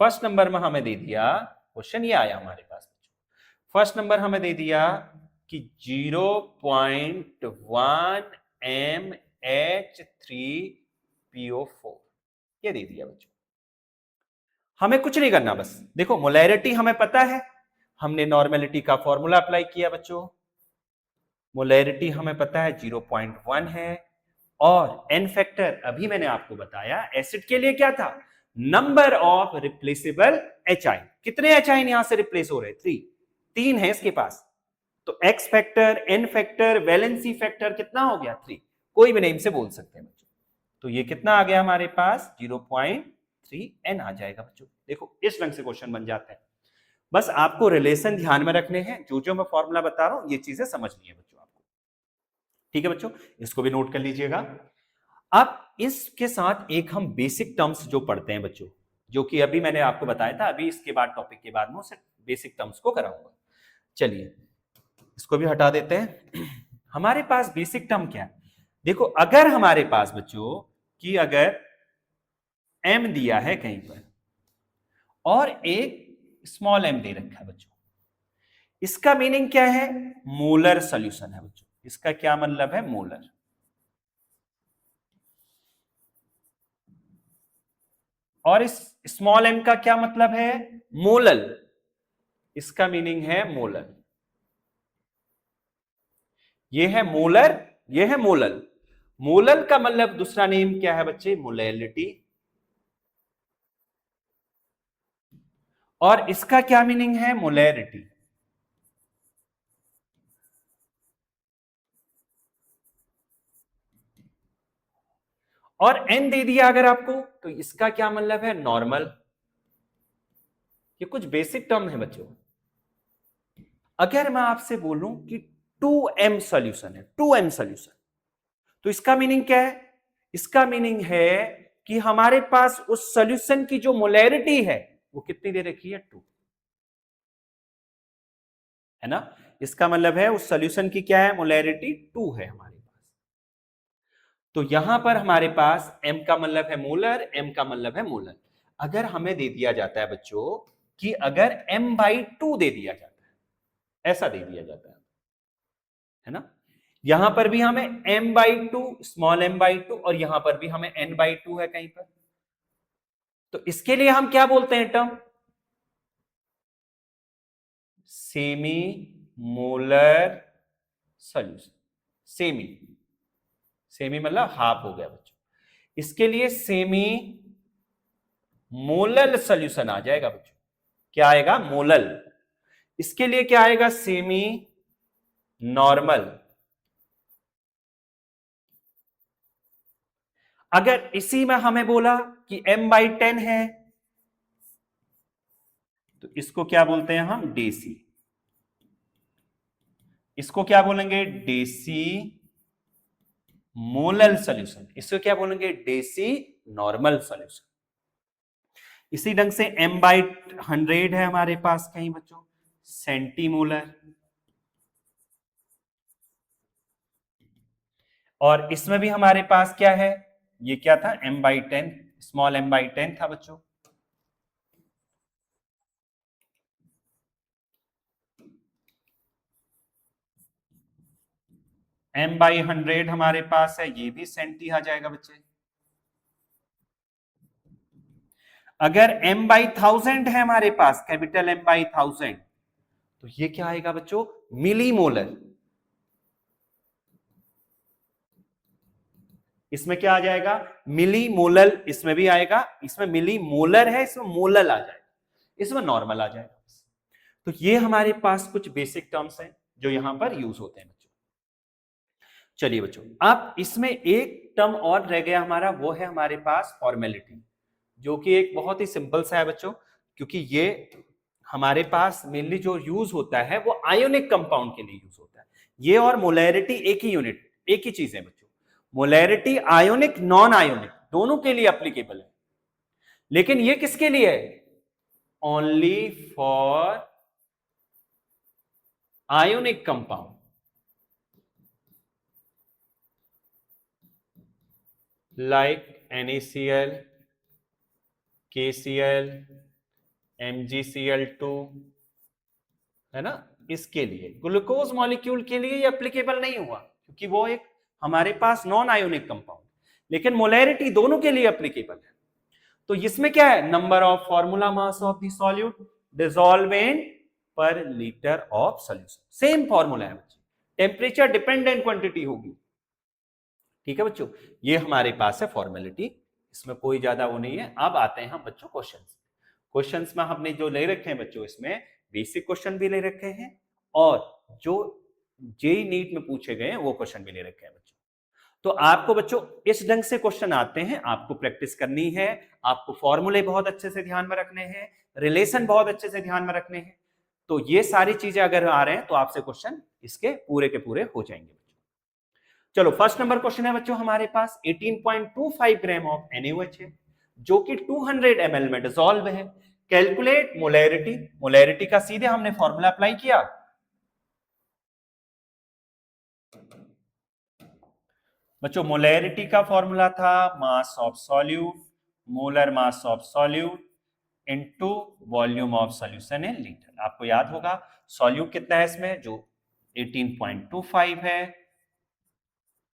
फर्स्ट नंबर में हमें दे दिया, क्वेश्चन ये आया हमारे पास, फर्स्ट नंबर हमें दे दिया कि 0.1 mH3PO4, ये दे दिया बच्चों। हमें कुछ नहीं करना, बस देखो मोलैरिटी हमें पता है, हमने नॉर्मेलिटी का फॉर्मूला अप्लाई किया बच्चों, मोलैरिटी हमें पता है 0.1 है, और एन फैक्टर अभी मैंने आपको बताया एसिड के लिए क्या था, नंबर ऑफ रिप्लेसेबल एचआई। कितने एचआई यहां से रिप्लेस हो रहे? 3, 3 है इसके पास, तो X factor, N factor, valency factor कितना हो गया? 3। कोई भी नेम से बोल सकते हैं बच्चों। तो ये कितना आ गया हमारे पास? 0.3 n आ जाएगा बच्चों। देखो इस ढंग से क्वेश्चन बन जाता है। बस आपको रिलेशन ध्यान में रखने हैं, जो जो मैं फॉर्मूला बता रहा हूं ये चीजें समझनी है बच्चों आपको। ठीक है बच्चों, इसको भी नोट कर लीजिएगा। अब इसके साथ एक हम बेसिक टर्म्स जो पढ़ते हैं बच्चों, जो कि अभी मैंने आपको बताया था, अभी इसके बाद टॉपिक के बाद में सिर्फ बेसिक टर्म्स को कराऊंगा। चलिए इसको भी हटा देते हैं। हमारे पास बेसिक टर्म क्या है? देखो अगर हमारे पास बच्चों कि अगर m दिया है कहीं पर और एक स्मॉल m दे रखा है बच्चों, इसका मीनिंग क्या है? मोलर सॉल्यूशन है बच्चों। इसका क्या मतलब है? मोलर। और इस स्मॉल m का क्या मतलब है? मोलल। इसका मीनिंग है मोलर। ये है मोलर, ये है मोलल। मोलल का मतलब दूसरा नेम क्या है बच्चे? मोलैलिटी। और इसका क्या मीनिंग है? मोलैरिटी। और n दे दिया अगर आपको, तो इसका क्या मतलब है? नॉर्मल। ये कुछ बेसिक टर्म है बच्चों। अगर मैं आपसे बोलूं कि 2m सॉल्यूशन है, 2m सॉल्यूशन, तो इसका मीनिंग क्या है? इसका मीनिंग है कि हमारे पास उस सॉल्यूशन की जो मोलैरिटी है वो कितनी दे रखी है? 2, है ना? इसका मतलब है उस सॉल्यूशन की क्या है? मोलैरिटी 2 है हमारे पास। तो यहां पर हमारे पास m का मतलब है मोलर, m का मतलब है मोलर। अगर हमें दे दिया जाता है बच्चों कि अगर m/2 दे दिया जाता है, ऐसा दे दिया जाता है ना? यहां पर भी हमें m/2, स्मॉल m/2, और यहां पर भी हमें n/2 है कहीं पर, तो इसके लिए हम क्या बोलते हैं term? Semi molar solution. Semi, semi मतलब हाफ हो गया बच्चों। इसके लिए सेमी मोलल सॉल्यूशन आ जाएगा बच्चों। क्या आएगा? मोलल। इसके लिए क्या आएगा? Semi normal. अगर इसी में हमें बोला कि m/10 है, तो इसको क्या बोलते हैं हम? डेसी। इसको क्या बोलेंगे? Deci molal solution. इसको क्या बोलेंगे? Deci normal solution. इसी ढंग से m/100 है हमारे पास कहीं बच्चों, सेंटीमोलर। और इसमें भी हमारे पास क्या है? ये क्या था? m/10, स्मॉल m/10 था बच्चों। m/100 हमारे पास है, ये भी सेंटी आ जाएगा बच्चे। अगर m/1000 है हमारे पास, कैपिटल m/1000, तो ये क्या आएगा बच्चों? मिलीमोलर। इसमें क्या आ जाएगा? मिलीमोलर। इसमें भी आएगा, इसमें मिलीमोलर है, इसमें मोलल आ जाएगा, इसमें नॉर्मल आ जाएगा। तो ये हमारे पास कुछ बेसिक टर्म्स हैं जो यहां पर यूज होते हैं बच्चों। चलिए बच्चों, अब इसमें एक टर्म और रह गया हमारा, वो है हमारे पास फॉर्मेलिटी, जो कि एक बहुत ही सिंपल सा है बच्चों, क्योंकि ये हमारे पास मेनली जो यूज होता है वो आयोनिक कंपाउंड के लिए यूज होता है। ये और मोलैरिटी एक ही यूनिट, एक ही चीज है बच्चों। मोलैरिटी आयोनिक नॉन आयोनिक दोनों के लिए एप्लीकेबल है, लेकिन ये किसके लिए है? Only for ionic compound, like NaCl, KCl, MgCl2, है ना? इसके लिए ग्लूकोज मॉलिक्यूल के लिए ये एप्लीकेबल नहीं हुआ, क्योंकि वो एक हमारे पास नॉन आयोनिक कंपाउंड, लेकिन मोलैरिटी दोनों के लिए एप्लीकेबल है। तो इसमें क्या है? Number of formula mass of the solute dissolvent per litre of solution, same formula है बच्चों, टेम्परेचर डिपेंडेंट क्वांटिटी होगी। ठीक है बच्चों, ये हमारे पास है फॉर्मेलिटी, इसमें कोई ज्यादा वो नहीं है। अब आते हैं हम बच्चों क्वेश्चंस। क्वेश्चंस में हमने जो ले रखे हैं बच्चों, इसमें बेसिक क्वेश्चन भी ले रखे हैं और जो जेईई नीट में पूछे गए हैं वो क्वेश्चन भी ले रखे हैं बच्चों। तो आपको बच्चों इस ढंग से क्वेश्चन आते हैं, आपको प्रैक्टिस करनी है, आपको फॉर्मूले बहुत अच्छे से ध्यान में रखने हैं, रिलेशन बहुत अच्छे से ध्यान में रखने हैं। तो ये सारी चीजें अगर आ रहे हैं तो आपसे क्वेश्चन इसके पूरे के पूरे हो जाएंगे। चलो फर्स्ट नंबर क्वेश्चन है बच्चों हमारे पास 18.25 ग्राम ऑफ NaOH है, जो कि 200 ml में डिसॉल्व है। Calculate molarity. मोलैरिटी का सीधे हमने फॉर्मूला अप्लाई किया, बच्चों मोलैरिटी का फॉर्मूला था mass of solute, molar mass of solute into volume of solution in litre. आपको याद होगा सॉल्यूट कितना है इसमें, जो 18.25 है,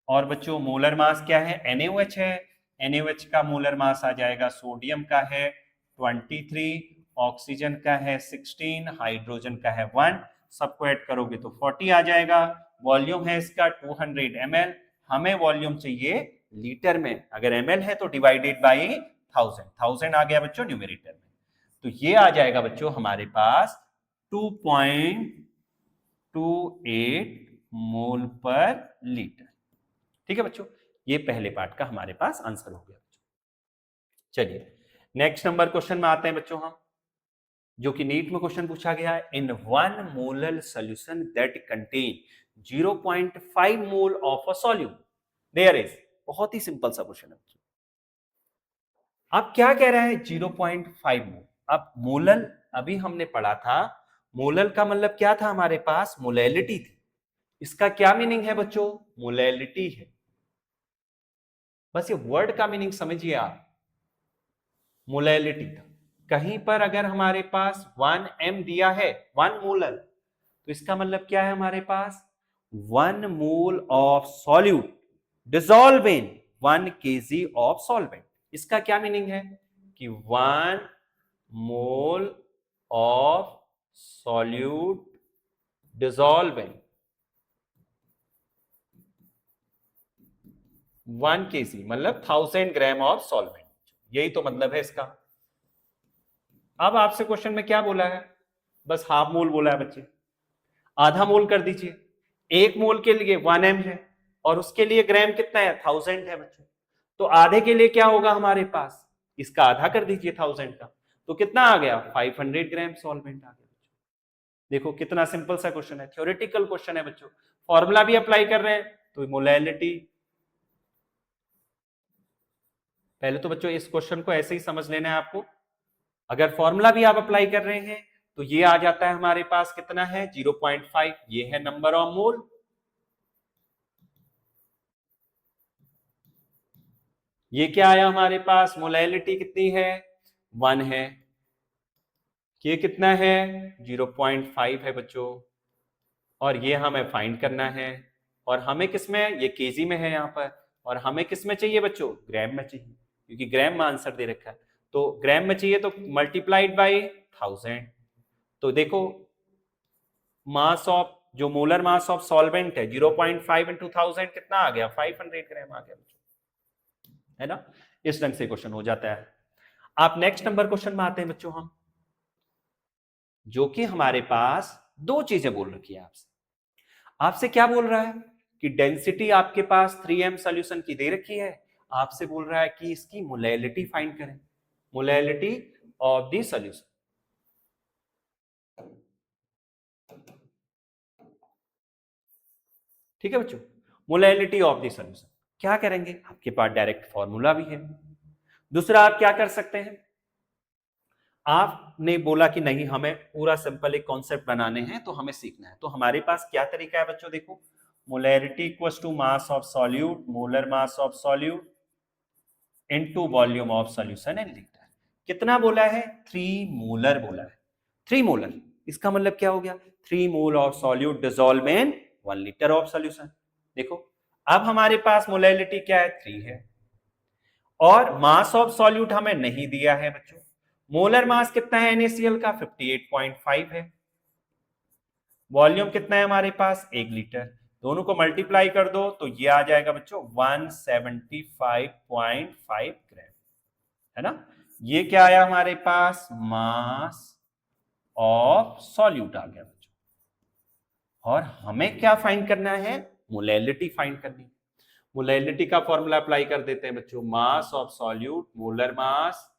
और बच्चों मोलर मास क्या है? NaOH है। NaOH का मोलर मास आ जाएगा, सोडियम का है 23, ऑक्सीजन का है 16, हाइड्रोजन का है 1, सबको ऐड करोगे तो 40 आ जाएगा। वॉल्यूम है इसका 200 ml, हमें वॉल्यूम चाहिए लीटर में, अगर ml है तो डिवाइडेड बाई 1000, 1000 आ गया बच्चों न्यूमरेटर में। तो ये आ जाएगा बच्चों हमारे पास 2.28 मोल पर लीटर। ठीक है बच्चों, ये पहले पार्ट का हमारे पास आंसर हो गया। चलिए नेक्स्ट नंबर क्वेश्चन में आते हैं बच्चों हम, जो कि नीट में क्वेश्चन पूछा गया है। In 1 molar solution that contain 0.5 mole of a solute there is. बहुत ही सिंपल सा क्वेश्चन है बच्चों। अब क्या कह रहा है? 0.5 मोल। अब मोलल अभी हमने पढ़ा था, मोलल का मतलब क्या था हमारे पास? मोलैलिटी थी। इसका क्या मीनिंग है बच्चों? मोलैलिटी है। बस ये वर्ड का मीनिंग समझिए आप, मोलैलिटी था। कहीं पर अगर हमारे पास 1 m दिया है 1 मोलर, तो इसका मतलब क्या है हमारे पास? 1 मोल of solute dissolve in 1 kg of solvent. इसका क्या मीनिंग है कि 1 मोल of solute dissolve in 1 kg मतलब 1000 ग्राम ऑफ सॉल्वेंट, यही तो मतलब है इसका। अब आपसे क्वेश्चन में क्या बोला है? बस हाफ मोल बोला है बच्चे, आधा मोल कर दीजिए। 1 मोल के लिए 1 m है और उसके लिए ग्राम कितना है? 1000 है बच्चों। तो आधे के लिए क्या होगा हमारे पास? इसका आधा कर दीजिए 1000 का, तो कितना आ गया? 500 ग्राम सॉल्वेंट आ गया। देखो कितना सिंपल सा क्वेश्चन है, थ्योरेटिकल क्वेश्चन है बच्चों, फॉर्मूला भी अप्लाई कर रहे हैं तो मोलैलिटी। पहले तो बच्चों इस क्वेश्चन को ऐसे ही समझ लेना है आपको, अगर फॉर्मूला भी आप अप्लाई कर रहे हैं तो ये आ जाता है हमारे पास कितना है? 0.5, ये है नंबर ऑफ मोल, ये क्या आया हमारे पास? मोलैलिटी कितनी है? 1 है। ये कितना है? 0.5 है बच्चों, और ये हमें फाइंड करना है, और हमें किसमें? ये केजी में है यहाँ पर, और हमें किसमें चाहिए बच्चों? ग्राम में चाहिए, क्योंकि ग्राम में आंसर दे रखा है। तो ग्राम में चाहिए तो मल्टीप्लाइड बाय 1000। तो देखो मास ऑफ जो मोलर मास ऑफ सॉल्वेंट है 0.5 इंटू 1000 कितना आ गया, 500 ग्राम आ गया, है ना। इस ढंग से क्वेश्चन हो जाता है। आप नेक्स्ट नंबर क्वेश्चन में आते हैं बच्चों हम, जो कि हमारे पास दो चीजें बोल रखी है आपसे। आपसे क्या बोल रहा है कि डेंसिटी आपके पास 3m सॉल्यूशन की दे रखी है, आपसे बोल रहा है कि इसकी मोलैलिटी फाइंड करें, मोलैलिटी ऑफ द सॉल्यूशन। ठीक है बच्चों, मोलैलिटी ऑफ द सॉल्यूशन क्या करेंगे, आपके पास डायरेक्ट फॉर्मूला भी है। दूसरा आप क्या कर सकते हैं, आपने बोला कि नहीं हमें पूरा सिंपल एक कॉन्सेप्ट बनाने हैं तो हमें सीखना है, तो हमारे पास क्या तरीका है बच्चों, देखो molarity equals to mass of solute, molar mass of solute into volume of solution in litre. कितना बोला है, 3 मोलर बोला है, 3 मोलर। इसका मतलब क्या हो गया, 3 मोल of solute dissolve in 1 litre of solution. देखो अब हमारे पास मोलैलिटी क्या है, 3 है, और मास ऑफ सॉल्यूट हमें नहीं दिया है बच्चों। मोलर मास कितना है NaCl का, 58.5 है। वॉल्यूम कितना है हमारे पास, 1 लीटर। दोनों को मल्टीप्लाई कर दो तो ये आ जाएगा बच्चों 175.5 ग्राम, है ना। ये क्या आया हमारे पास, मास ऑफ सॉल्यूट आ गया बच्चों। और हमें क्या फाइंड करना है, मोलैलिटी फाइंड करनी है। मोलैलिटी का फॉर्मूला अप्लाई कर देते हैं बच्चों, mass of solute molar mass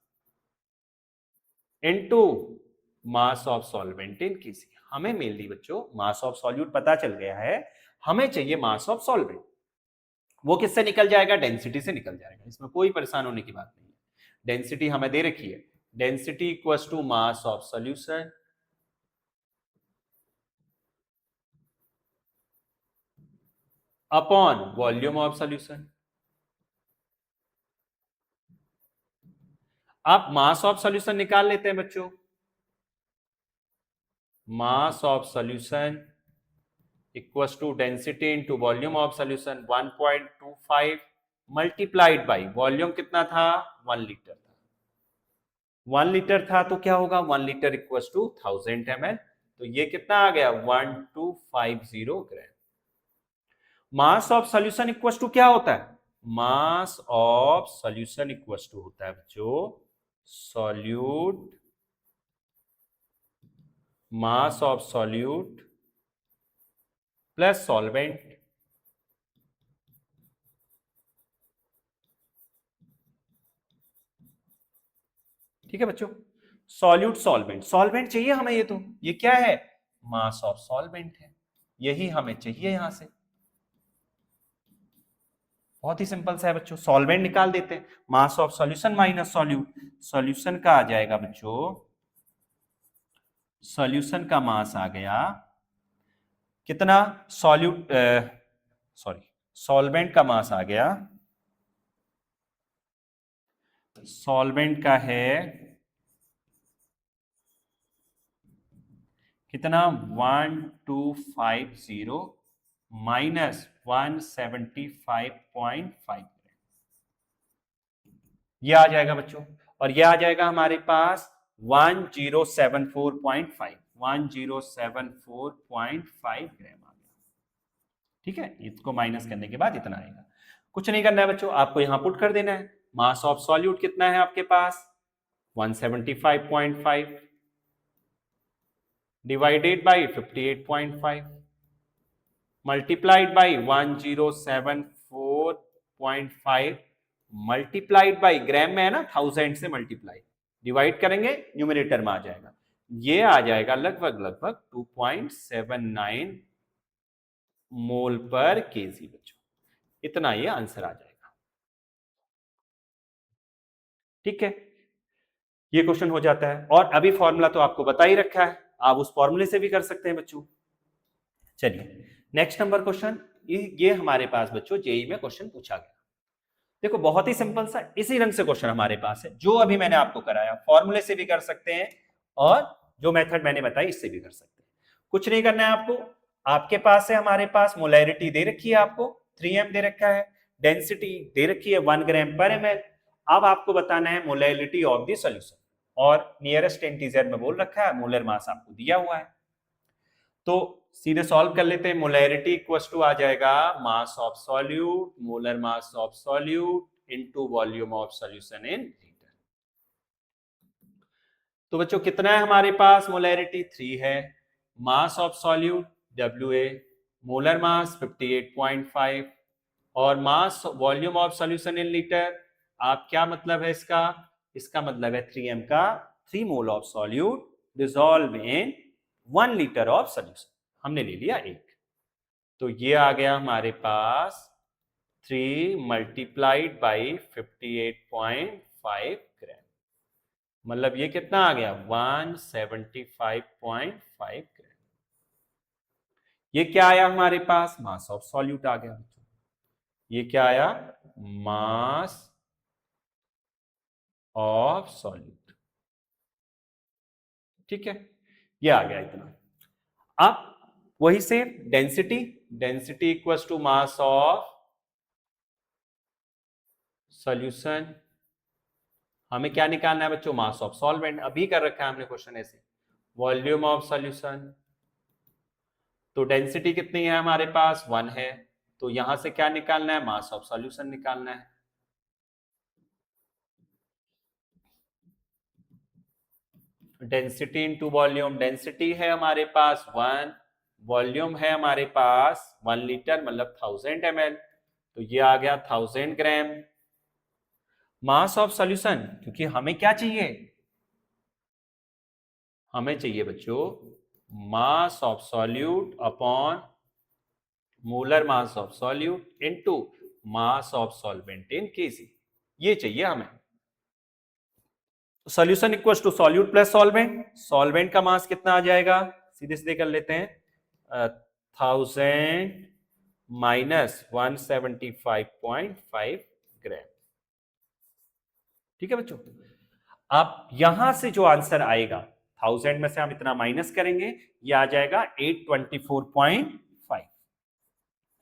into mass of solvent in KC. हमें मेनली बच्चों मास ऑफ सॉल्यूट पता चल गया है, हमें चाहिए मास ऑफ सॉल्वेंट। वो किससे निकल जाएगा, डेंसिटी से निकल जाएगा, इसमें कोई परेशान होने की बात नहीं है। डेंसिटी हमें दे रखी है, density equals to mass of solution upon volume of solution. आप मास ऑफ सॉल्यूशन निकाल लेते हैं बच्चों, mass of solution equals to density into volume of solution 1.25 multiplied by volume कितना था, 1 लीटर था। 1 लीटर था तो क्या होगा, 1 लीटर इक्वल्स टू 1000 ml, तो ये कितना आ गया 1250 gram. Mass of solution equals to क्या होता है, mass of solution equals to होता है बच्चों solute, mass of solute plus solvent. ठीक है बच्चों, सॉल्यूट सॉल्वेंट, सॉल्वेंट चाहिए हमें, ये क्या है, मास ऑफ सॉल्वेंट है, यही हमें चाहिए यहां से। बहुत ही सिंपल सा है बच्चों, सॉल्वेंट निकाल देते हैं, मास of solution minus solute, solution का आ जाएगा बच्चों, सॉल्यूशन का मास आ गया कितना, सॉल्यूट सॉरी सॉल्वेंट का मास आ गया, सॉल्वेंट का है कितना 1250 माइनस 175.5, ये आ जाएगा बच्चों, और ये आ जाएगा हमारे पास 1074.5, 1074.5 ग्राम आ गया। ठीक है, इसको माइनस करने के बाद इतना आएगा, कुछ नहीं करना है बच्चों, आपको यहां पुट कर देना है। मास ऑफ सॉल्यूट कितना है आपके पास 175.5 divided by 58.5 multiplied by 1074.5 multiplied by gram में है ना, 1000 से मल्टीप्लाई, डिवाइड करेंगे न्यूमरेटर में आ जाएगा, ये आ जाएगा लगभग लगभग 2.79 मोल पर केजी बच्चों, इतना ये आंसर आ जाएगा। ठीक है, ये क्वेश्चन हो जाता है, और अभी फॉर्मूला तो आपको बता ही रखा है, आप उस फॉर्मूले से भी कर सकते हैं बच्चों। चलिए नेक्स्ट नंबर क्वेश्चन, ये हमारे पास बच्चों जेई में क्वेश्चन पूछा गया। देखो बहुत ही सिंपल सा इसी रंग से क्वेश्चन हमारे पास है, जो अभी मैंने आपको कराया, फॉर्मूले से भी कर सकते हैं और जो मेथड मैंने बताई इससे भी कर सकते हैं। कुछ नहीं करना है आपको, आपके पास है हमारे पास मोलैरिटी दे रखी है, आपको 3m दे रखा है, डेंसिटी दे रखी है 1 ग्राम पर ml। अब आपको बताना है मोलैलिटी ऑफ द सॉल्यूशन, और नियरेस्ट इंटीजर में बोल रखा है, मोलर मास आपको दिया हुआ है। तो सीधे सॉल्व कर लेते हैं। मोलैरिटी इक्वल्स टू आ जाएगा मास of solute, molar mass of solute into volume of solution in litre. तो बच्चों कितना है हमारे पास? मोलैरिटी 3 है, mass of solute WA, molar mass 58.5 और mass volume of solution in litre. आप क्या मतलब है इसका? इसका मतलब है 3m का 3 मोल of solute dissolve in 1 litre of solution. हमने ले लिया 1, तो ये आ गया हमारे पास 3 मल्टीप्लाइड बाई 58.5 ग्राम। मतलब ये कितना आ गया? 175.5 ग्राम। ये क्या आया हमारे पास? मास ऑफ सॉल्यूट आ गया। ये क्या आया? Mass of solute. ठीक है, ये आ गया इतना। अब वही से density, density equals to mass of solution. हमें क्या निकालना है बच्चों? Mass of solvent. अभी कर रखा है हमने क्वेश्चन ऐसे। वॉल्यूम ऑफ सॉल्यूशन, तो डेंसिटी कितनी है हमारे पास? 1 है, तो यहां से क्या निकालना है? मास ऑफ सॉल्यूशन निकालना है। डेंसिटी इनटू वॉल्यूम, डेंसिटी है हमारे पास 1, वॉल्यूम है हमारे पास 1 लीटर मतलब 1000 ml, तो ये आ गया 1000 ग्राम। मास ऑफ सॉल्यूशन, क्योंकि हमें क्या चाहिए? हमें चाहिए बच्चों mass of solute upon molar mass of solute into mass of solvent in KG, ये चाहिए हमें। Solution equals to solute plus solvent. Solvent का मास कितना आ जाएगा? सीधे सीधे कर लेते हैं, 1000 माइनस 175.5 ग्राम। ठीक है बच्चों, आप यहां से जो आंसर आएगा 1000 में से हम इतना माइनस करेंगे, ये आ जाएगा 824.5,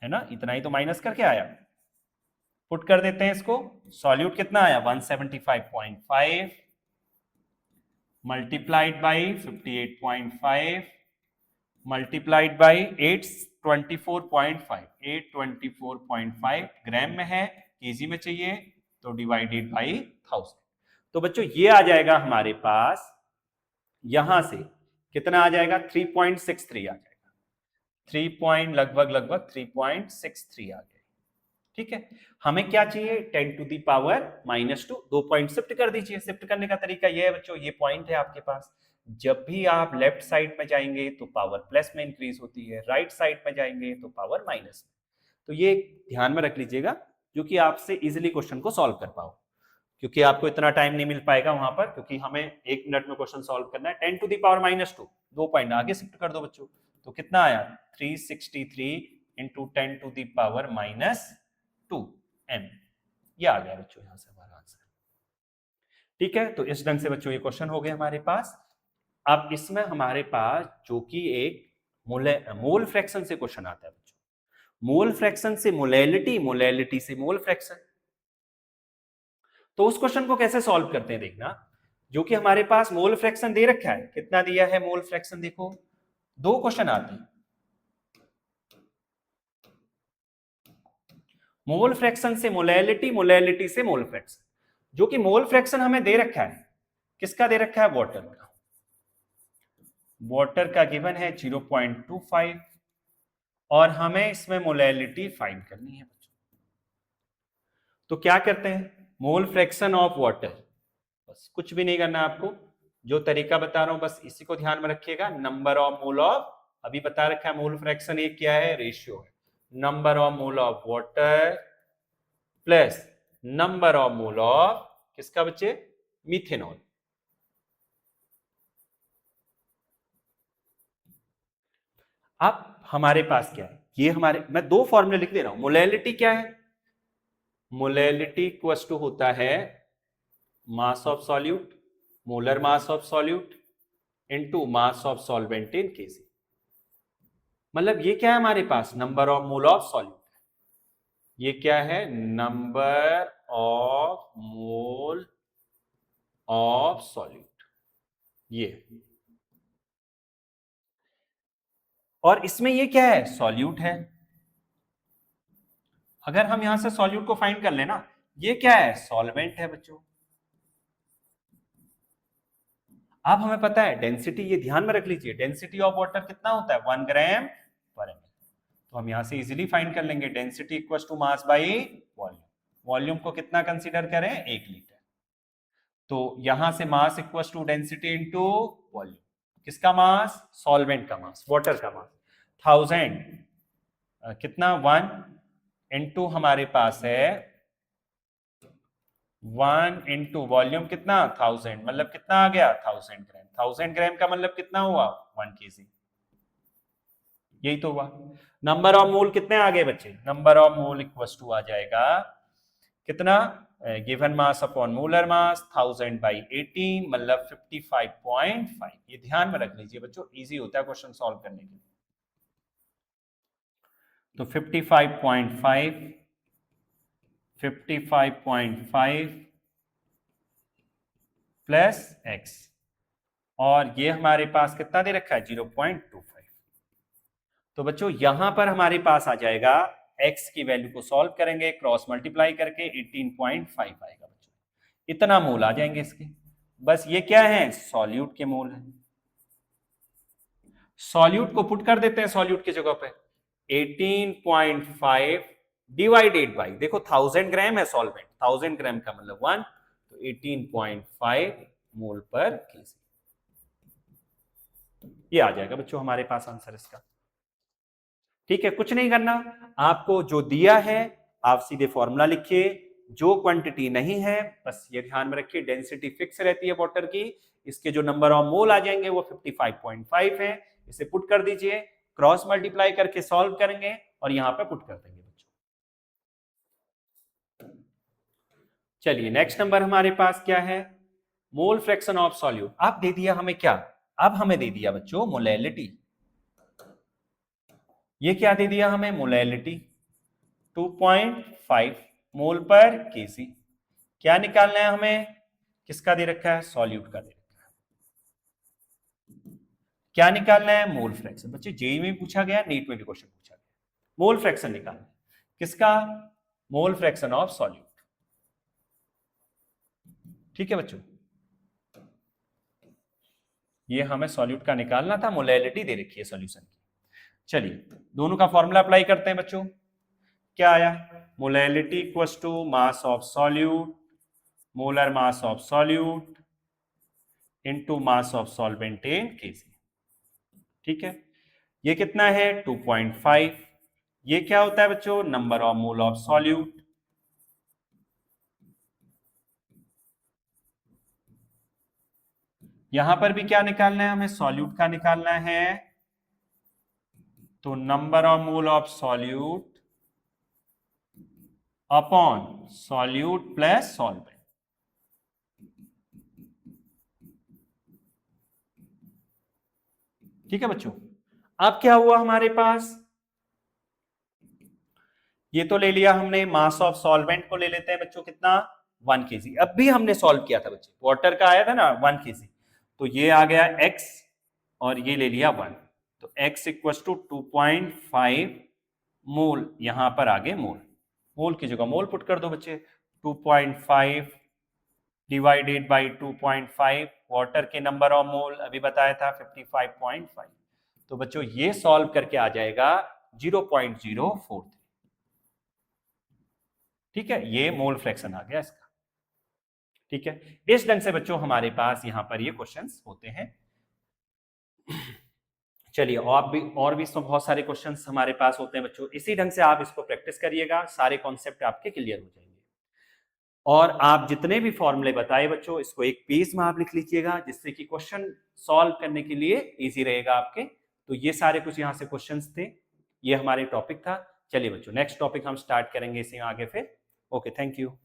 है ना? इतना ही तो माइनस करके आया। पुट कर देते हैं इसको। सॉल्यूट कितना आया? 175.5 मल्टीप्लाइड बाई 58.5 मल्टीप्लाइड बाई 824.5, 824.5 ग्राम में है, केजी में चाहिए, तो डिवाइडेड बाई 1000। तो बच्चों ये आ जाएगा हमारे पास, यहां से कितना आ जाएगा? 3.63 आ जाएगा। 3 लगभग 3.63 आ गया। ठीक है, हमें क्या चाहिए? 10 to the power -2। 2 point shift कर दीजिए। शिफ्ट करने का तरीका यह है बच्चों, ये पॉइंट है आपके पास, जब भी आप लेफ्ट साइड में जाएंगे तो पावर प्लस में इंक्रीज होती है, राइट साइड में जाएंगे तो पावर माइनस में। तो ये ध्यान में रख लीजिएगा, जो कि आपसे इजिली क्वेश्चन को सॉल्व कर पाओ, क्योंकि आपको इतना टाइम नहीं मिल पाएगा वहां पर, क्योंकि हमें 1 मिनट में क्वेश्चन सॉल्व करना है। 10 टू दी पावर -2, 2 पॉइंट आगे शिफ्ट कर दो बच्चों, तो कितना आया? 363 into 10 to the power -2 m। ये आ गया बच्चों यहां से हमारा आंसर। ठीक है, तो इस ढंग से बच्चों ये क्वेश्चन हो गए हमारे पास। अब इसमें हमारे पास जो कि एक मोल फ्रैक्शन से क्वेश्चन आता है बच्चों, मोल फ्रैक्शन से मोलैलिटी, मोलैलिटी से मोल फ्रैक्शन। तो उस क्वेश्चन को कैसे सॉल्व करते हैं देखना, जो कि हमारे पास मोल फ्रैक्शन दे रखा है। कितना दिया है मोल फ्रैक्शन? देखो 2 क्वेश्चन आते हैं। मोल फ्रैक्शन से मोलैलिटी, मोलैलिटी से मोल फ्रैक्शन। जो कि मोल फ्रैक्शन हमें दे रखा है, किसका दे रखा है? वाटर का। वाटर का गिवन है 0.25 और हमें इसमें मोलैलिटी फाइंड करनी है बच्चों। तो क्या करते हैं? मोल फ्रैक्शन ऑफ वाटर, बस कुछ भी नहीं करना आपको, जो तरीका बता रहा हूं बस इसी को ध्यान में रखिएगा। नंबर ऑफ मोल ऑफ, अभी बता रखा है मोल फ्रैक्शन एक क्या है? रेशियो है। Number of mole of water plus number of mole of किसका बच्चे? मिथेनॉल। अब हमारे पास क्या है? ये हमारे, मैं 2 फॉर्मूले लिख दे रहा हूं। मोलैलिटी क्या है? मोलैलिटी इक्वल्स टू होता है mass of solute, molar mass of solute into mass of solvent in KG. मतलब ये क्या है हमारे पास? Number of mole of solute. ये क्या है, number of mole of solute, ये। और इसमें ये क्या है, सॉल्यूट है। अगर हम यहां से सॉल्यूट को फाइंड कर लेना, ये क्या है, सॉल्वेंट है बच्चों। अब हमें पता है डेंसिटी, ये ध्यान में रख लीजिए, डेंसिटी ऑफ वाटर कितना होता है, 1 ग्राम पर एम। तो हम यहां से इजीली फाइंड कर लेंगे, density equal to mass by volume. Volume को कितना कंसीडर करें, 1 लीटर। तो यहां से mass equal to density into volume. किसका मास, सॉल्वेंट का मास, वाटर का मास 1000, कितना 1 इंटू हमारे पास है 1 इंटू वॉल्यूम कितना 1000, मतलब कितना आ गया 1000 ग्राम। 1000 ग्राम का मतलब कितना हुआ 1 केजी, यही तो हुआ। नंबर ऑफ मोल कितने आ गए बच्चे, number of mole equal to आ जाएगा कितना, given mass upon molar mass 1000 by 18 मतलब 55.5। ये ध्यान में रख लीजिए बच्चों, इजी होता है क्वेश्चन सॉल्व करने के लिए। तो 55.5 प्लस एक्स, और ये हमारे पास कितना दे रखा है 0.25। तो बच्चों यहां पर हमारे पास आ जाएगा, x की वैल्यू को सॉल्व करेंगे, क्रॉस मल्टीप्लाई करके 18.5 आएगा बच्चों, इतना मोल आ जाएंगे इसके। बस ये क्या है, सॉल्यूट के मोल है। सॉल्यूट को पुट कर देते हैं सॉल्यूट की जगह पे, 18.5 डिवाइडेड बाई, देखो 1000 ग्राम है सॉल्वेंट, 1000 ग्राम का मतलब 1, तो 18.5 मोल पर केजी। ये आ जाएगा बच्चों हमारे पास आंसर इसका। ठीक है, कुछ नहीं करना, आपको जो दिया है आप सीधे फॉर्मूला लिखिए, जो क्वांटिटी नहीं है बस ये ध्यान में रखिए, डेंसिटी फिक्स रहती है वाटर की, इसके जो नंबर ऑफ मोल आ जाएंगे वो 55.5 है, इसे पुट कर दीजिए, क्रॉस मल्टीप्लाई करके सॉल्व करेंगे और यहां पे पुट कर देंगे बच्चों। चलिए नेक्स्ट नंबर हमारे पास क्या है, मोल फ्रैक्शन ऑफ सॉल्यूट। अब दे दिया हमें क्या, अब हमें दे दिया बच्चों मोलैलिटी। ये क्या दे दिया हमें, मोलैलिटी 2.5 मोल पर केजी। क्या निकालना है हमें, किसका दे रखा है, सॉल्यूट का दे रखा है। क्या निकालना है, मोल फ्रैक्शन। बच्चे जेईई में पूछा गया, नीट में भी क्वेश्चन पूछा गया, मोल फ्रैक्शन निकालना है किसका, मोल फ्रैक्शन ऑफ सॉल्यूट। ठीक है बच्चों, ये हमें सॉल्यूट का निकालना था, मोलैलिटी दे रखी है सॉल्यूशन की। चलिए दोनों का फॉर्मूला अप्लाई करते हैं बच्चों। क्या आया, molality equals to mass of solute, molar mass of solute into mass of solvent in KG. ठीक है, ये कितना है 2.5, ये क्या होता है बच्चों, number of mole of solute, यहां पर भी क्या निकालना है हमें, सॉल्यूट का निकालना है, तो number of mole of solute upon solute plus solvent. ठीक है बच्चों, अब क्या हुआ हमारे पास, ये तो ले लिया हमने, मास ऑफ सॉल्वेंट को ले लेते हैं बच्चों कितना 1 केजी। अब भी हमने सॉल्व किया था बच्चे, वाटर का आया था ना 1 केजी, तो ये आ गया x और ये ले लिया 1, तो x इक्वल टू 2.5 मोल, यहां पर आगे मोल, मोल की जगह मोल पुट कर दो बच्चे, 2.5 डिवाइडेड बाई 2.5, वाटर के नंबर ऑफ मोल अभी बताया था 55.5, तो बच्चों ये सॉल्व करके आ जाएगा 0.043। ठीक है, ये मोल फ्रैक्शन आ गया इसका। ठीक है, इस ढंग से बच्चों हमारे पास यहां पर ये क्वेश्चंस होते हैं। चलिए और भी इसमें बहुत सारे क्वेश्चंस हमारे पास होते हैं बच्चों, इसी ढंग से आप इसको प्रैक्टिस करिएगा, सारे कॉन्सेप्ट आपके क्लियर हो जाएंगे। और आप जितने भी फॉर्मूले बताए बच्चों, इसको एक पेज में आप लिख लीजिएगा, जिससे कि क्वेश्चन सॉल्व करने के लिए इजी रहेगा आपके। तो ये सारे कुछ यहाँ से क्वेश्चंस थे, ये हमारे टॉपिक था। चलिए बच्चों नेक्स्ट टॉपिक हम स्टार्ट करेंगे इसी आगे फिर। Okay, thank you.